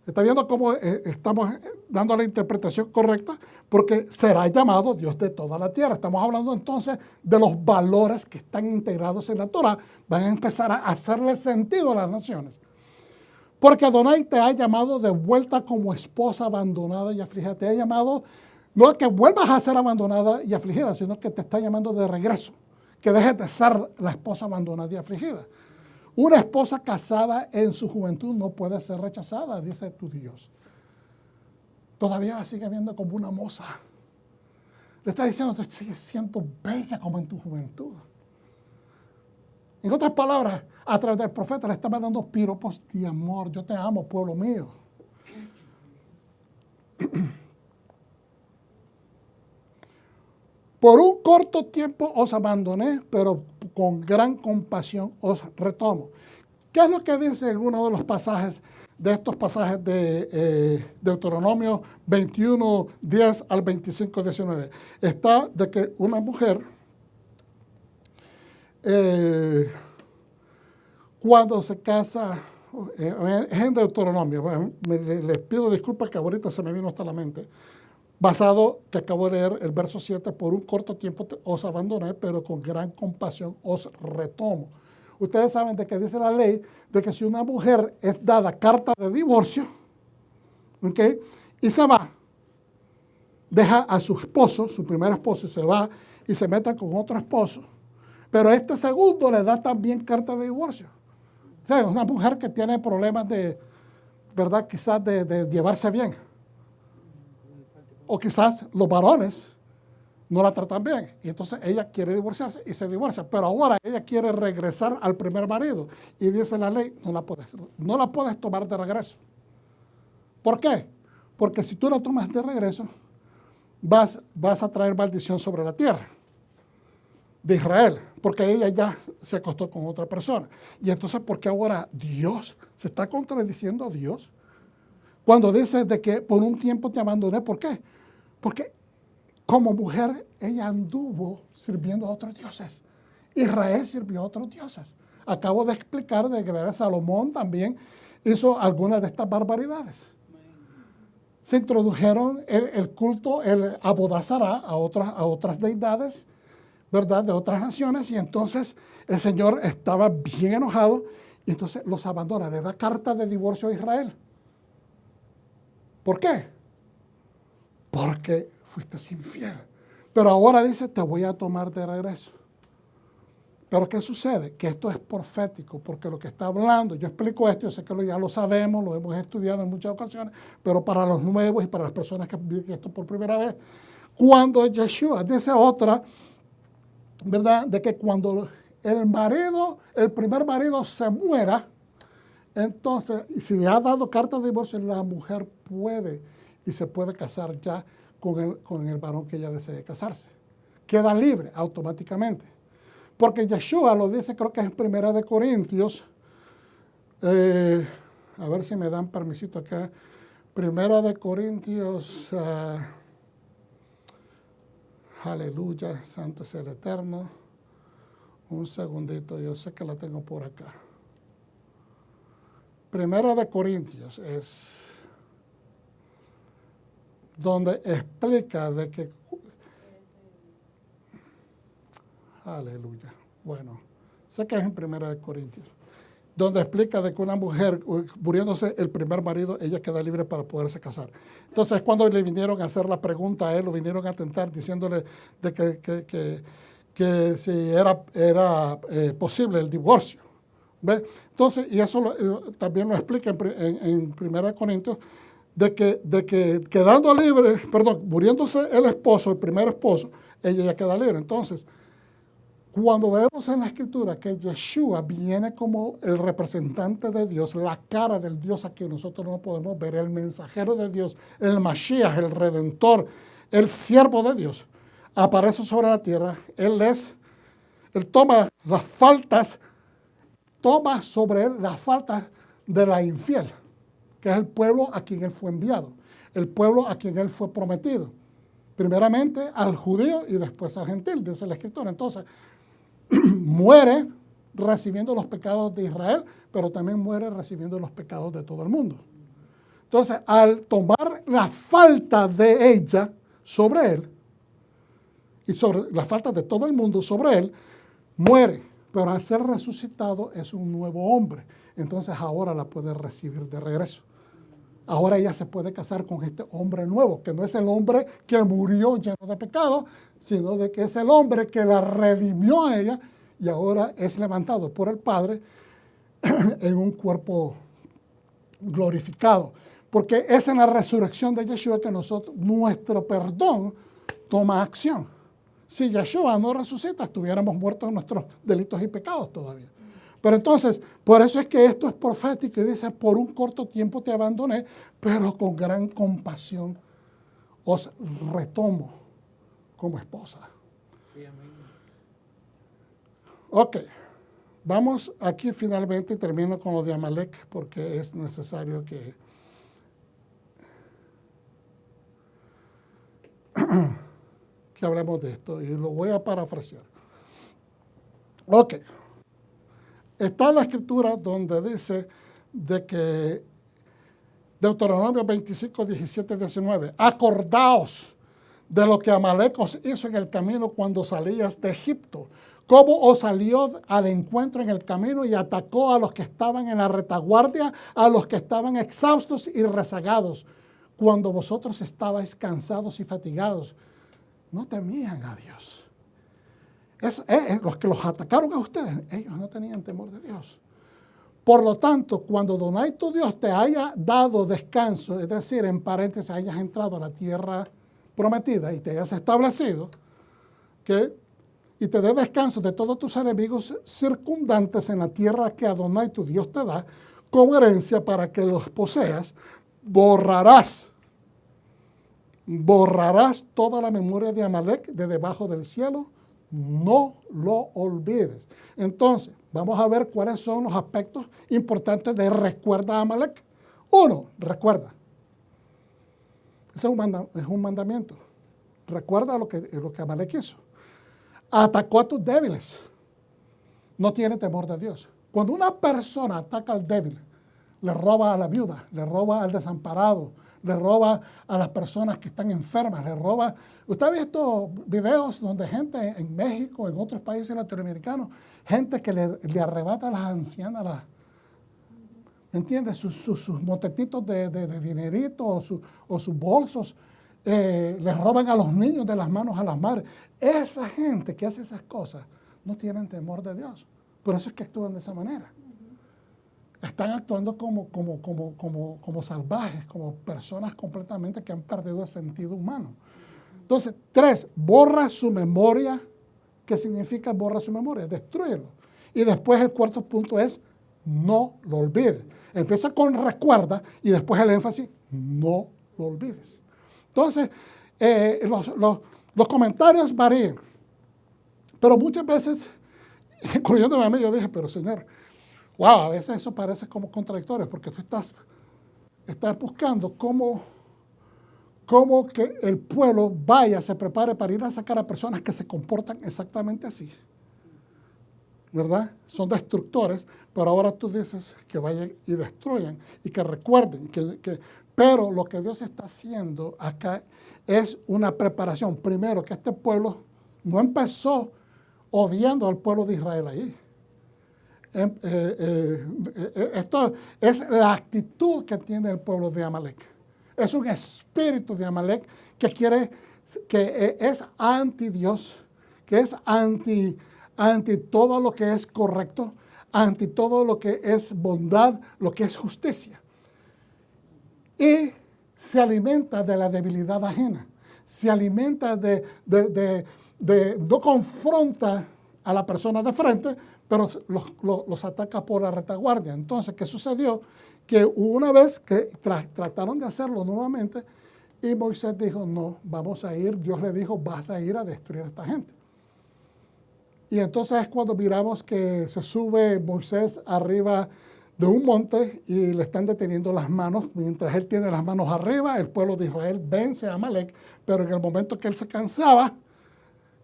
¿Está viendo cómo estamos dando la interpretación correcta? Porque será llamado Dios de toda la tierra. Estamos hablando entonces de los valores que están integrados en la Torah. Van a empezar a hacerle sentido a las naciones. Porque Adonai te ha llamado de vuelta como esposa abandonada y afligida. Te ha llamado, no que vuelvas a ser abandonada y afligida, sino que te está llamando de regreso. Que dejes de ser la esposa abandonada y afligida. Una esposa casada en su juventud no puede ser rechazada, dice tu Dios. Todavía la sigue viendo como una moza. Le está diciendo, te sigues siendo bella como en tu juventud. En otras palabras, a través del profeta le estaba dando piropos de amor. Yo te amo, pueblo mío. Por un corto tiempo os abandoné, pero con gran compasión os retomo. ¿Qué es lo que dice en uno de los pasajes, de estos pasajes de Deuteronomio 21, 10 al 25, 19? Está de que una mujer, cuando se casa, es en Deuteronomio, les pido disculpas que ahorita se me vino hasta la mente, basado, que acabo de leer, el verso 7, por un corto tiempo os abandoné, pero con gran compasión os retomo. Ustedes saben de que dice la ley, de que si una mujer es dada carta de divorcio, ¿okay?, y se va, deja a su esposo, su primer esposo, y se va y se mete con otro esposo, pero este segundo le da también carta de divorcio. O sea, una mujer que tiene problemas de, ¿verdad?, quizás de llevarse bien. O quizás los varones no la tratan bien. Y entonces ella quiere divorciarse y se divorcia. Pero ahora ella quiere regresar al primer marido. Y dice la ley, no la puedes tomar de regreso. ¿Por qué? Porque si tú la tomas de regreso, vas a traer maldición sobre la tierra de Israel. Porque ella ya se acostó con otra persona. Y entonces, ¿por qué ahora Dios se está contradiciendo a Dios? Cuando dice de que por un tiempo te abandoné, ¿por qué? Porque como mujer ella anduvo sirviendo a otros dioses. Israel sirvió a otros dioses. Acabo de explicar de que Salomón también hizo algunas de estas barbaridades. Se introdujeron el culto, el abodazará a otras deidades, ¿verdad?, de otras naciones, y entonces el Señor estaba bien enojado y entonces los abandona, le da carta de divorcio a Israel. ¿Por qué? Porque fuiste infiel. Pero ahora dice, te voy a tomar de regreso. Pero ¿qué sucede? Que esto es profético, porque lo que está hablando, yo explico esto, yo sé que ya lo sabemos, lo hemos estudiado en muchas ocasiones, pero para los nuevos y para las personas que viven esto por primera vez, cuando Yeshua dice otra, ¿verdad?, de que cuando el primer marido se muera, entonces, si le ha dado carta de divorcio, la mujer puede y se puede casar ya con el varón que ella desee casarse. Queda libre automáticamente. Porque Yeshua lo dice, creo que es en 1 Corintios, a ver si me dan permisito acá, 1 Corintios, aleluya, santo es el Eterno. Un segundito, yo sé que la tengo por acá. 1 Corintios es donde explica de que, aleluya, bueno, sé que es en 1 Corintios, donde explica de que una mujer, muriéndose el primer marido, ella queda libre para poderse casar. Entonces, cuando le vinieron a hacer la pregunta a él, lo vinieron a tentar diciéndole de que si era posible el divorcio. ¿Ve? Entonces, y eso también lo explica en 1 Corintios, de que quedando libre, muriéndose el esposo, el primer esposo, ella ya queda libre. Entonces, cuando vemos en la Escritura que Yeshua viene como el representante de Dios, la cara del Dios a quien nosotros no podemos ver, el mensajero de Dios, el Mashiach, el Redentor, el siervo de Dios, aparece sobre la tierra. Él toma las faltas, toma sobre él las faltas de la infiel, que es el pueblo a quien él fue enviado, el pueblo a quien él fue prometido. Primeramente al judío y después al gentil, dice la Escritura. Entonces, muere recibiendo los pecados de Israel, pero también muere recibiendo los pecados de todo el mundo. Entonces, al tomar la falta de ella sobre él, y sobre la falta de todo el mundo sobre él, muere. Pero al ser resucitado es un nuevo hombre. Entonces ahora la puede recibir de regreso. Ahora ella se puede casar con este hombre nuevo, que no es el hombre que murió lleno de pecado, sino de que es el hombre que la redimió a ella y ahora es levantado por el Padre en un cuerpo glorificado. Porque es en la resurrección de Yeshua que nuestro perdón toma acción. Si Yeshua no resucita, estuviéramos muertos en nuestros delitos y pecados todavía. Pero entonces, por eso es que esto es profético y dice, por un corto tiempo te abandoné, pero con gran compasión os retomo como esposa. Sí, amén. Ok, vamos aquí finalmente y termino con lo de Amalek porque es necesario que hablemos de esto y lo voy a parafrasear. Ok. Está la escritura donde dice de que Deuteronomio 25, 17, 19. Acordaos de lo que Amalek os hizo en el camino cuando salías de Egipto. Cómo os salió al encuentro en el camino y atacó a los que estaban en la retaguardia, a los que estaban exhaustos y rezagados, cuando vosotros estabais cansados y fatigados. No temían a Dios. Los que los atacaron a ustedes, ellos no tenían temor de Dios. Por lo tanto, cuando Adonai tu Dios te haya dado descanso, es decir, en paréntesis, hayas entrado a la tierra prometida y te hayas establecido, y te dé descanso de todos tus enemigos circundantes en la tierra que Adonai tu Dios te da, como herencia para que los poseas, borrarás toda la memoria de Amalek de debajo del cielo, no lo olvides. Entonces, vamos a ver cuáles son los aspectos importantes de recuerda a Amalek. Uno, recuerda. Ese es un mandamiento. Recuerda lo que Amalek hizo. Atacó a tus débiles. No tiene temor de Dios. Cuando una persona ataca al débil, le roba a la viuda, le roba al desamparado, le roba a las personas que están enfermas, le roba. Usted ha visto videos donde gente en México, en otros países latinoamericanos, gente que le arrebata a las ancianas, ¿entiendes? Sus motetitos de dinerito o sus bolsos, le roban a los niños de las manos a las madres. Esa gente que hace esas cosas no tienen temor de Dios. Por eso es que actúan de esa manera. Están actuando como salvajes, como personas completamente que han perdido el sentido humano. Entonces, 3, borra su memoria. ¿Qué significa borra su memoria? Destrúyelo. Y después el cuarto punto es no lo olvides. Empieza con recuerda y después el énfasis, no lo olvides. Entonces, los comentarios varían. Pero muchas veces, incluyéndome a mí, yo dije, pero Señor, wow, a veces eso parece como contradictorio, porque tú estás buscando cómo que el pueblo se prepare para ir a sacar a personas que se comportan exactamente así. ¿Verdad? Son destructores, pero ahora tú dices que vayan y destruyan y que recuerden. Pero lo que Dios está haciendo acá es una preparación. Primero, que este pueblo no empezó odiando al pueblo de Israel ahí. Esto es la actitud que tiene el pueblo de Amalek. Es un espíritu de Amalek que es anti Dios, que es anti todo lo que es correcto, anti todo lo que es bondad, lo que es justicia. Y se alimenta de la debilidad ajena, se alimenta no confronta a la persona de frente, pero los ataca por la retaguardia. Entonces, ¿qué sucedió? Que una vez que trataron de hacerlo nuevamente, y Moisés dijo, no, vamos a ir, Dios le dijo, vas a ir a destruir a esta gente. Y entonces es cuando miramos que se sube Moisés arriba de un monte y le están deteniendo las manos. Mientras él tiene las manos arriba, el pueblo de Israel vence a Amalek, pero en el momento que él se cansaba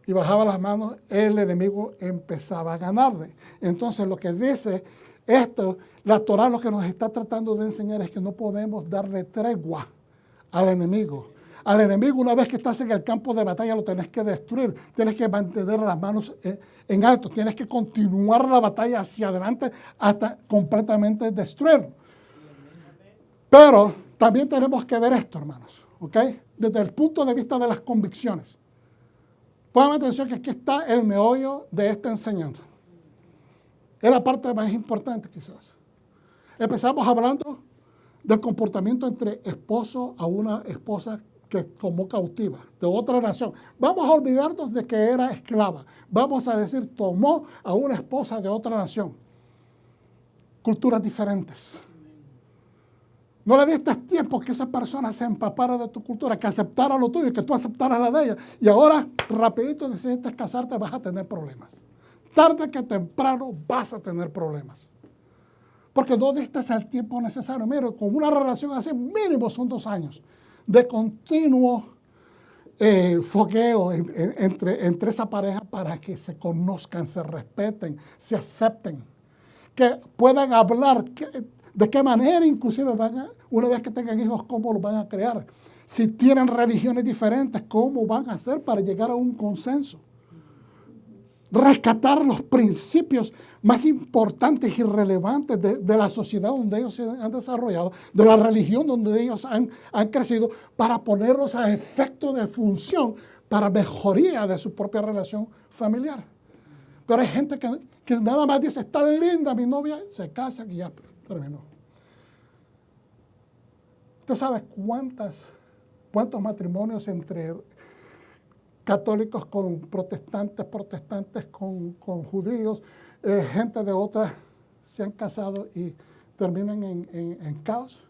y bajaba las manos, el enemigo empezaba a ganarle. Entonces lo que dice esto, la Torá lo que nos está tratando de enseñar es que no podemos darle tregua al enemigo. Al enemigo, una vez que estás en el campo de batalla, lo tenés que destruir. Tienes que mantener las manos en alto. Tienes que continuar la batalla hacia adelante hasta completamente destruirlo. Pero también tenemos que ver esto, hermanos, ¿ok? Desde el punto de vista de las convicciones. Pongan atención que aquí está el meollo de esta enseñanza. Es la parte más importante, quizás. Empezamos hablando del comportamiento entre esposo a una esposa que tomó cautiva de otra nación. Vamos a olvidarnos de que era esclava. Vamos a decir, tomó a una esposa de otra nación. Culturas diferentes. No le diste tiempo que esa persona se empapara de tu cultura, que aceptara lo tuyo, que tú aceptaras la de ella. Y ahora, rapidito decidiste casarte, vas a tener problemas. Tarde que temprano vas a tener problemas. Porque no diste el tiempo necesario. Mira, con una relación así, mínimo son 2 años de continuo fogueo entre esa pareja para que se conozcan, se respeten, se acepten, que puedan hablar de qué manera inclusive una vez que tengan hijos, cómo los van a crear. Si tienen religiones diferentes, cómo van a hacer para llegar a un consenso. Rescatar los principios más importantes y relevantes de la sociedad donde ellos se han desarrollado, de la religión donde ellos han crecido, para ponerlos a efecto de función para mejoría de su propia relación familiar. Pero hay gente que nada más dice, está linda mi novia, se casa y ya terminó. ¿Usted sabe cuántos matrimonios entre católicos con protestantes, protestantes con judíos, gente de otras se han casado y terminan en caos?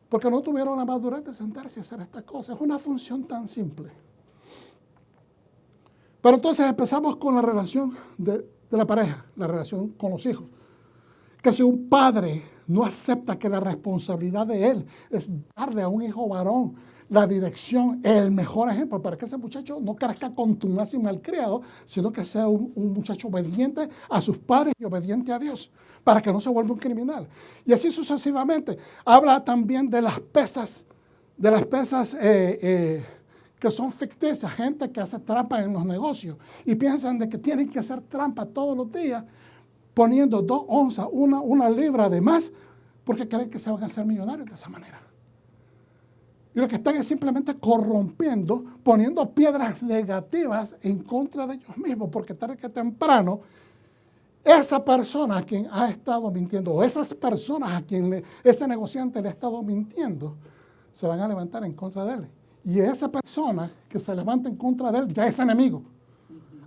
Porque no tuvieron la madurez de sentarse a hacer estas cosas. Es una función tan simple. Pero entonces empezamos con la relación de la pareja, la relación con los hijos. Que si un padre no acepta que la responsabilidad de él es darle a un hijo varón la dirección, el mejor ejemplo para que ese muchacho no crezca contumaz y malcriado, sino que sea un muchacho obediente a sus padres y obediente a Dios, para que no se vuelva un criminal. Y así sucesivamente. Habla también de las pesas que son ficticias, gente que hace trampa en los negocios y piensan de que tienen que hacer trampa todos los días, poniendo 2 onzas, una libra de más, porque creen que se van a hacer millonarios de esa manera. Y lo que están es simplemente corrompiendo, poniendo piedras negativas en contra de ellos mismos, porque tarde que temprano, esa persona a quien ha estado mintiendo, o esas personas a quien ese negociante le ha estado mintiendo, se van a levantar en contra de él. Y esa persona que se levanta en contra de él ya es enemigo.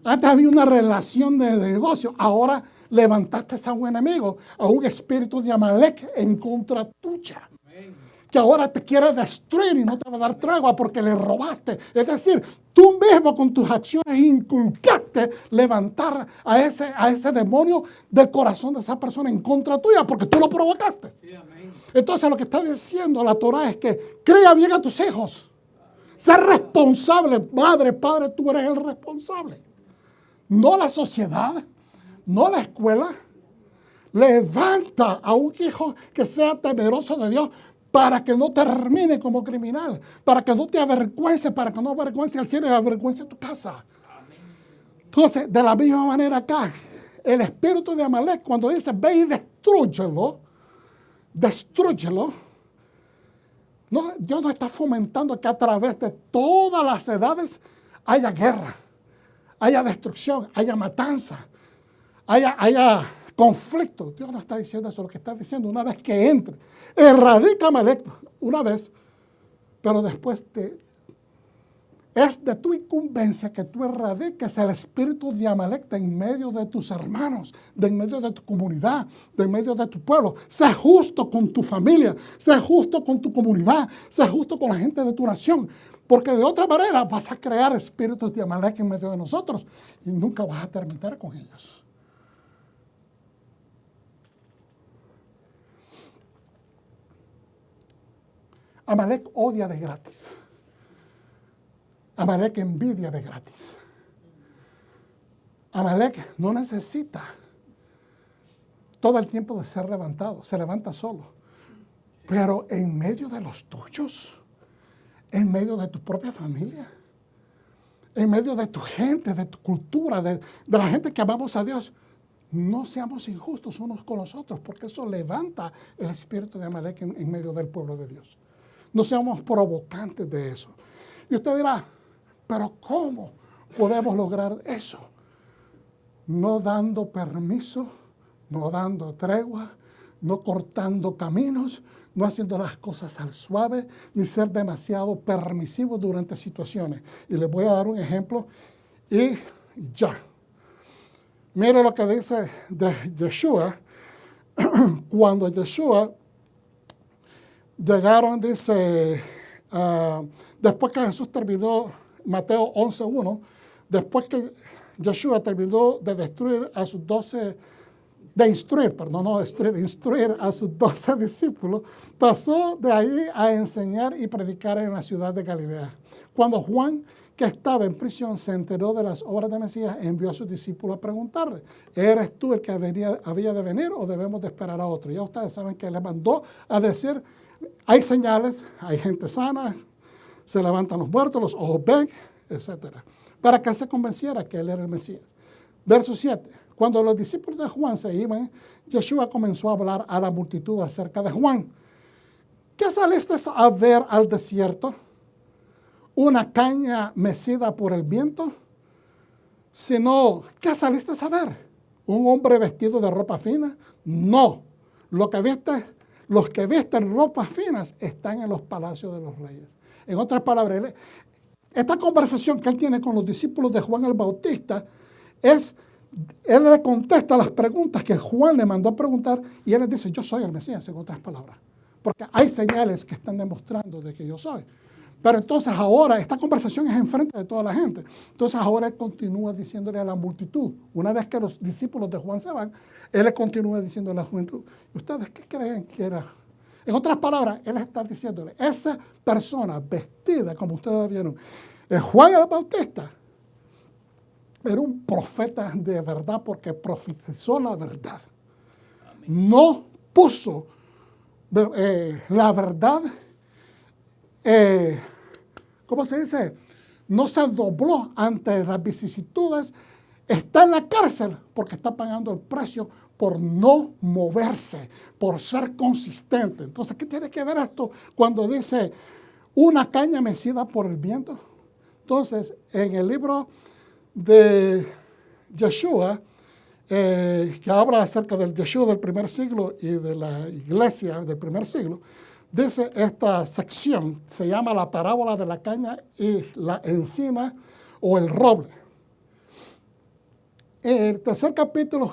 Antes había una relación de negocio, ahora levantaste a un enemigo, a un espíritu de Amalek en contra tuya. Que ahora te quiere destruir y no te va a dar tregua porque le robaste. Es decir, tú mismo con tus acciones inculcaste levantar a ese demonio del corazón de esa persona en contra tuya porque tú lo provocaste. Sí, amén. Entonces lo que está diciendo la Torá es que cría bien a tus hijos. Sé responsable. Madre, padre, tú eres el responsable. No la sociedad, no la escuela. Levanta a un hijo que sea temeroso de Dios, para que no termine como criminal, para que no te avergüence, para que no avergüence al cielo y avergüence tu casa. Amén. Entonces, de la misma manera acá, el espíritu de Amalek, cuando dice, ve y destrúyelo, no, Dios no está fomentando que a través de todas las edades haya guerra, haya destrucción, haya matanza, haya conflicto. Dios no está diciendo eso. Lo que está diciendo, una vez que entre, erradica Amalek una vez, pero después es de tu incumbencia que tú erradiques el espíritu de Amalek de en medio de tus hermanos, de en medio de tu comunidad, de en medio de tu pueblo. Sé justo con tu familia, sé justo con tu comunidad, sé justo con la gente de tu nación, porque de otra manera vas a crear espíritus de Amalek en medio de nosotros y nunca vas a terminar con ellos. Amalek odia de gratis. Amalek envidia de gratis. Amalek no necesita todo el tiempo de ser levantado, se levanta solo. Pero en medio de los tuyos, en medio de tu propia familia, en medio de tu gente, de tu cultura, de la gente que amamos a Dios, no seamos injustos unos con los otros, porque eso levanta el espíritu de Amalek en medio del pueblo de Dios. No seamos provocantes de eso. Y usted dirá, pero ¿cómo podemos lograr eso? No dando permiso, no dando tregua, no cortando caminos, no haciendo las cosas al suave, ni ser demasiado permisivos durante situaciones. Y les voy a dar un ejemplo y ya. Mire lo que dice de Yeshua. Cuando Yeshua llegaron, dice, después que Jesús terminó, Mateo 11:1, después que Yeshua terminó de destruir a sus 12, instruir a sus 12 discípulos, pasó de ahí a enseñar y predicar en la ciudad de Galilea. Cuando Juan, que estaba en prisión, se enteró de las obras de Mesías, envió a sus discípulos a preguntarle, ¿eres tú el que había de venir o debemos de esperar a otro? Ya ustedes saben que le mandó a decir, hay señales, hay gente sana, se levantan los muertos, los ojos ven, etc. Para que él se convenciera que él era el Mesías. Verso 7. Cuando los discípulos de Juan se iban, Yeshua comenzó a hablar a la multitud acerca de Juan. ¿Qué saliste a ver al desierto? ¿Una caña mecida por el viento? Sino, ¿qué saliste a ver? ¿Un hombre vestido de ropa fina? No. Los que visten ropas finas están en los palacios de los reyes. En otras palabras, esta conversación que él tiene con los discípulos de Juan el Bautista él le contesta las preguntas que Juan le mandó a preguntar y él les dice, yo soy el Mesías, en otras palabras. Porque hay señales que están demostrando de que yo soy. Pero entonces ahora, esta conversación es enfrente de toda la gente. Entonces ahora él continúa diciéndole a la multitud, una vez que los discípulos de Juan se van, él le continúa diciendo a la juventud, ¿ustedes qué creen que era? En otras palabras, él está diciéndole, esa persona vestida, como ustedes vieron, Juan el Bautista, era un profeta de verdad porque profetizó la verdad. Amén. No puso la verdad, ¿cómo se dice? No se dobló ante las vicisitudes. Está en la cárcel porque está pagando el precio por no moverse, por ser consistente. Entonces, ¿qué tiene que ver esto cuando dice una caña mecida por el viento? Entonces, en el libro de Yeshua, que habla acerca del Yeshua del primer siglo y de la iglesia del primer siglo, dice esta sección, se llama la parábola de la caña y la encina o el roble. En el tercer capítulo,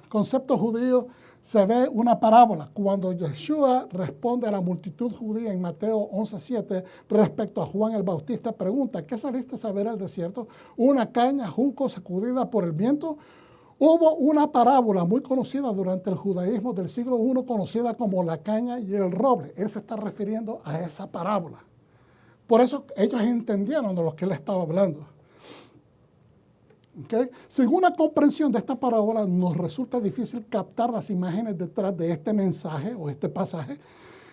concepto judío, se ve una parábola cuando Yeshua responde a la multitud judía en Mateo 11:7 respecto a Juan el Bautista. Pregunta, ¿qué saliste a ver al desierto? ¿Una caña, junco sacudida por el viento? Hubo una parábola muy conocida durante el judaísmo del siglo I, conocida como la caña y el roble. Él se está refiriendo a esa parábola. Por eso ellos entendieron de lo que él estaba hablando. ¿Okay? Sin una comprensión de esta parábola, nos resulta difícil captar las imágenes detrás de este mensaje o este pasaje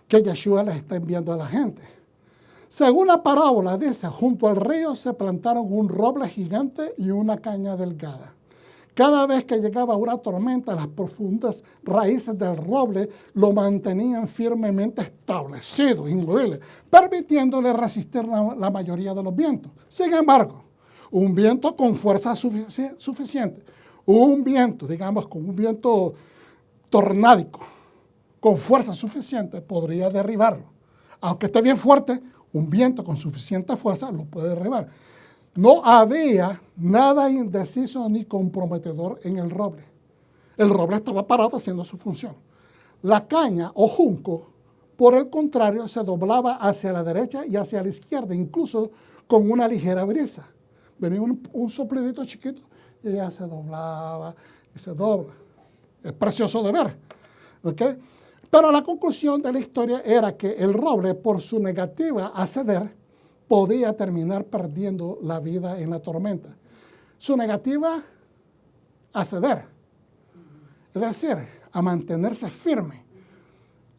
que Yeshua les está enviando a la gente. Según la parábola, dice, junto al río se plantaron un roble gigante y una caña delgada. Cada vez que llegaba una tormenta, las profundas raíces del roble lo mantenían firmemente establecido, inmóvil, permitiéndole resistir la mayoría de los vientos. Sin embargo, un viento con fuerza suficiente, un viento, digamos, con un viento tornádico, con fuerza suficiente, podría derribarlo. Aunque esté bien fuerte, un viento con suficiente fuerza lo puede derribar. No había nada indeciso ni comprometedor en el roble. El roble estaba parado haciendo su función. La caña o junco, por el contrario, se doblaba hacia la derecha y hacia la izquierda, incluso con una ligera brisa. Venía un soplidito chiquito y ella se doblaba y se dobla. Es precioso de ver. ¿Okay? Pero la conclusión de la historia era que el roble, por su negativa a ceder, podía terminar perdiendo la vida en la tormenta. Su negativa a ceder, es decir, a mantenerse firme.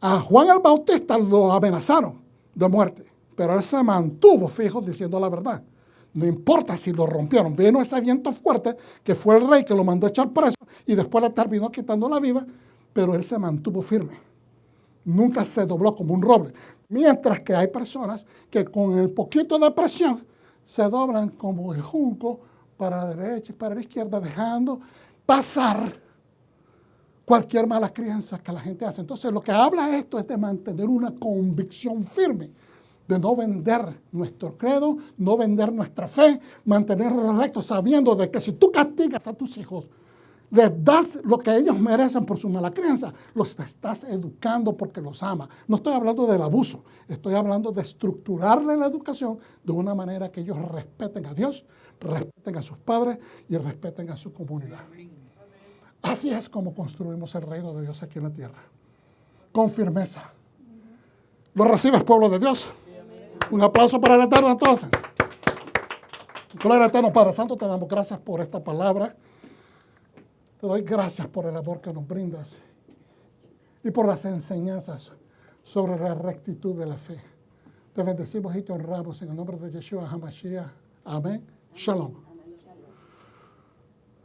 A Juan el Bautista lo amenazaron de muerte, pero él se mantuvo fijo diciendo la verdad. No importa si lo rompieron. Vino ese viento fuerte que fue el rey que lo mandó a echar preso y después le terminó quitando la vida, pero él se mantuvo firme. Nunca se dobló como un roble. Mientras que hay personas que con el poquito de presión se doblan como el junco para la derecha y para la izquierda, dejando pasar cualquier mala crianza que la gente hace. Entonces, lo que habla esto es de mantener una convicción firme, de no vender nuestro credo, no vender nuestra fe, mantenerlo recto, sabiendo de que si tú castigas a tus hijos, les das lo que ellos merecen por su mala crianza, los estás educando porque los ama. No estoy hablando del abuso, estoy hablando de estructurarle la educación de una manera que ellos respeten a Dios, respeten a sus padres y respeten a su comunidad. Así es como construimos el reino de Dios aquí en la tierra, con firmeza. ¿Lo recibes, pueblo de Dios? Un aplauso para el Eterno entonces. Gloria al Eterno, Padre Santo, te damos gracias por esta palabra. Te doy gracias por el amor que nos brindas y por las enseñanzas sobre la rectitud de la fe. Te bendecimos y te honramos en el nombre de Yeshua HaMashiach. Amén. Shalom.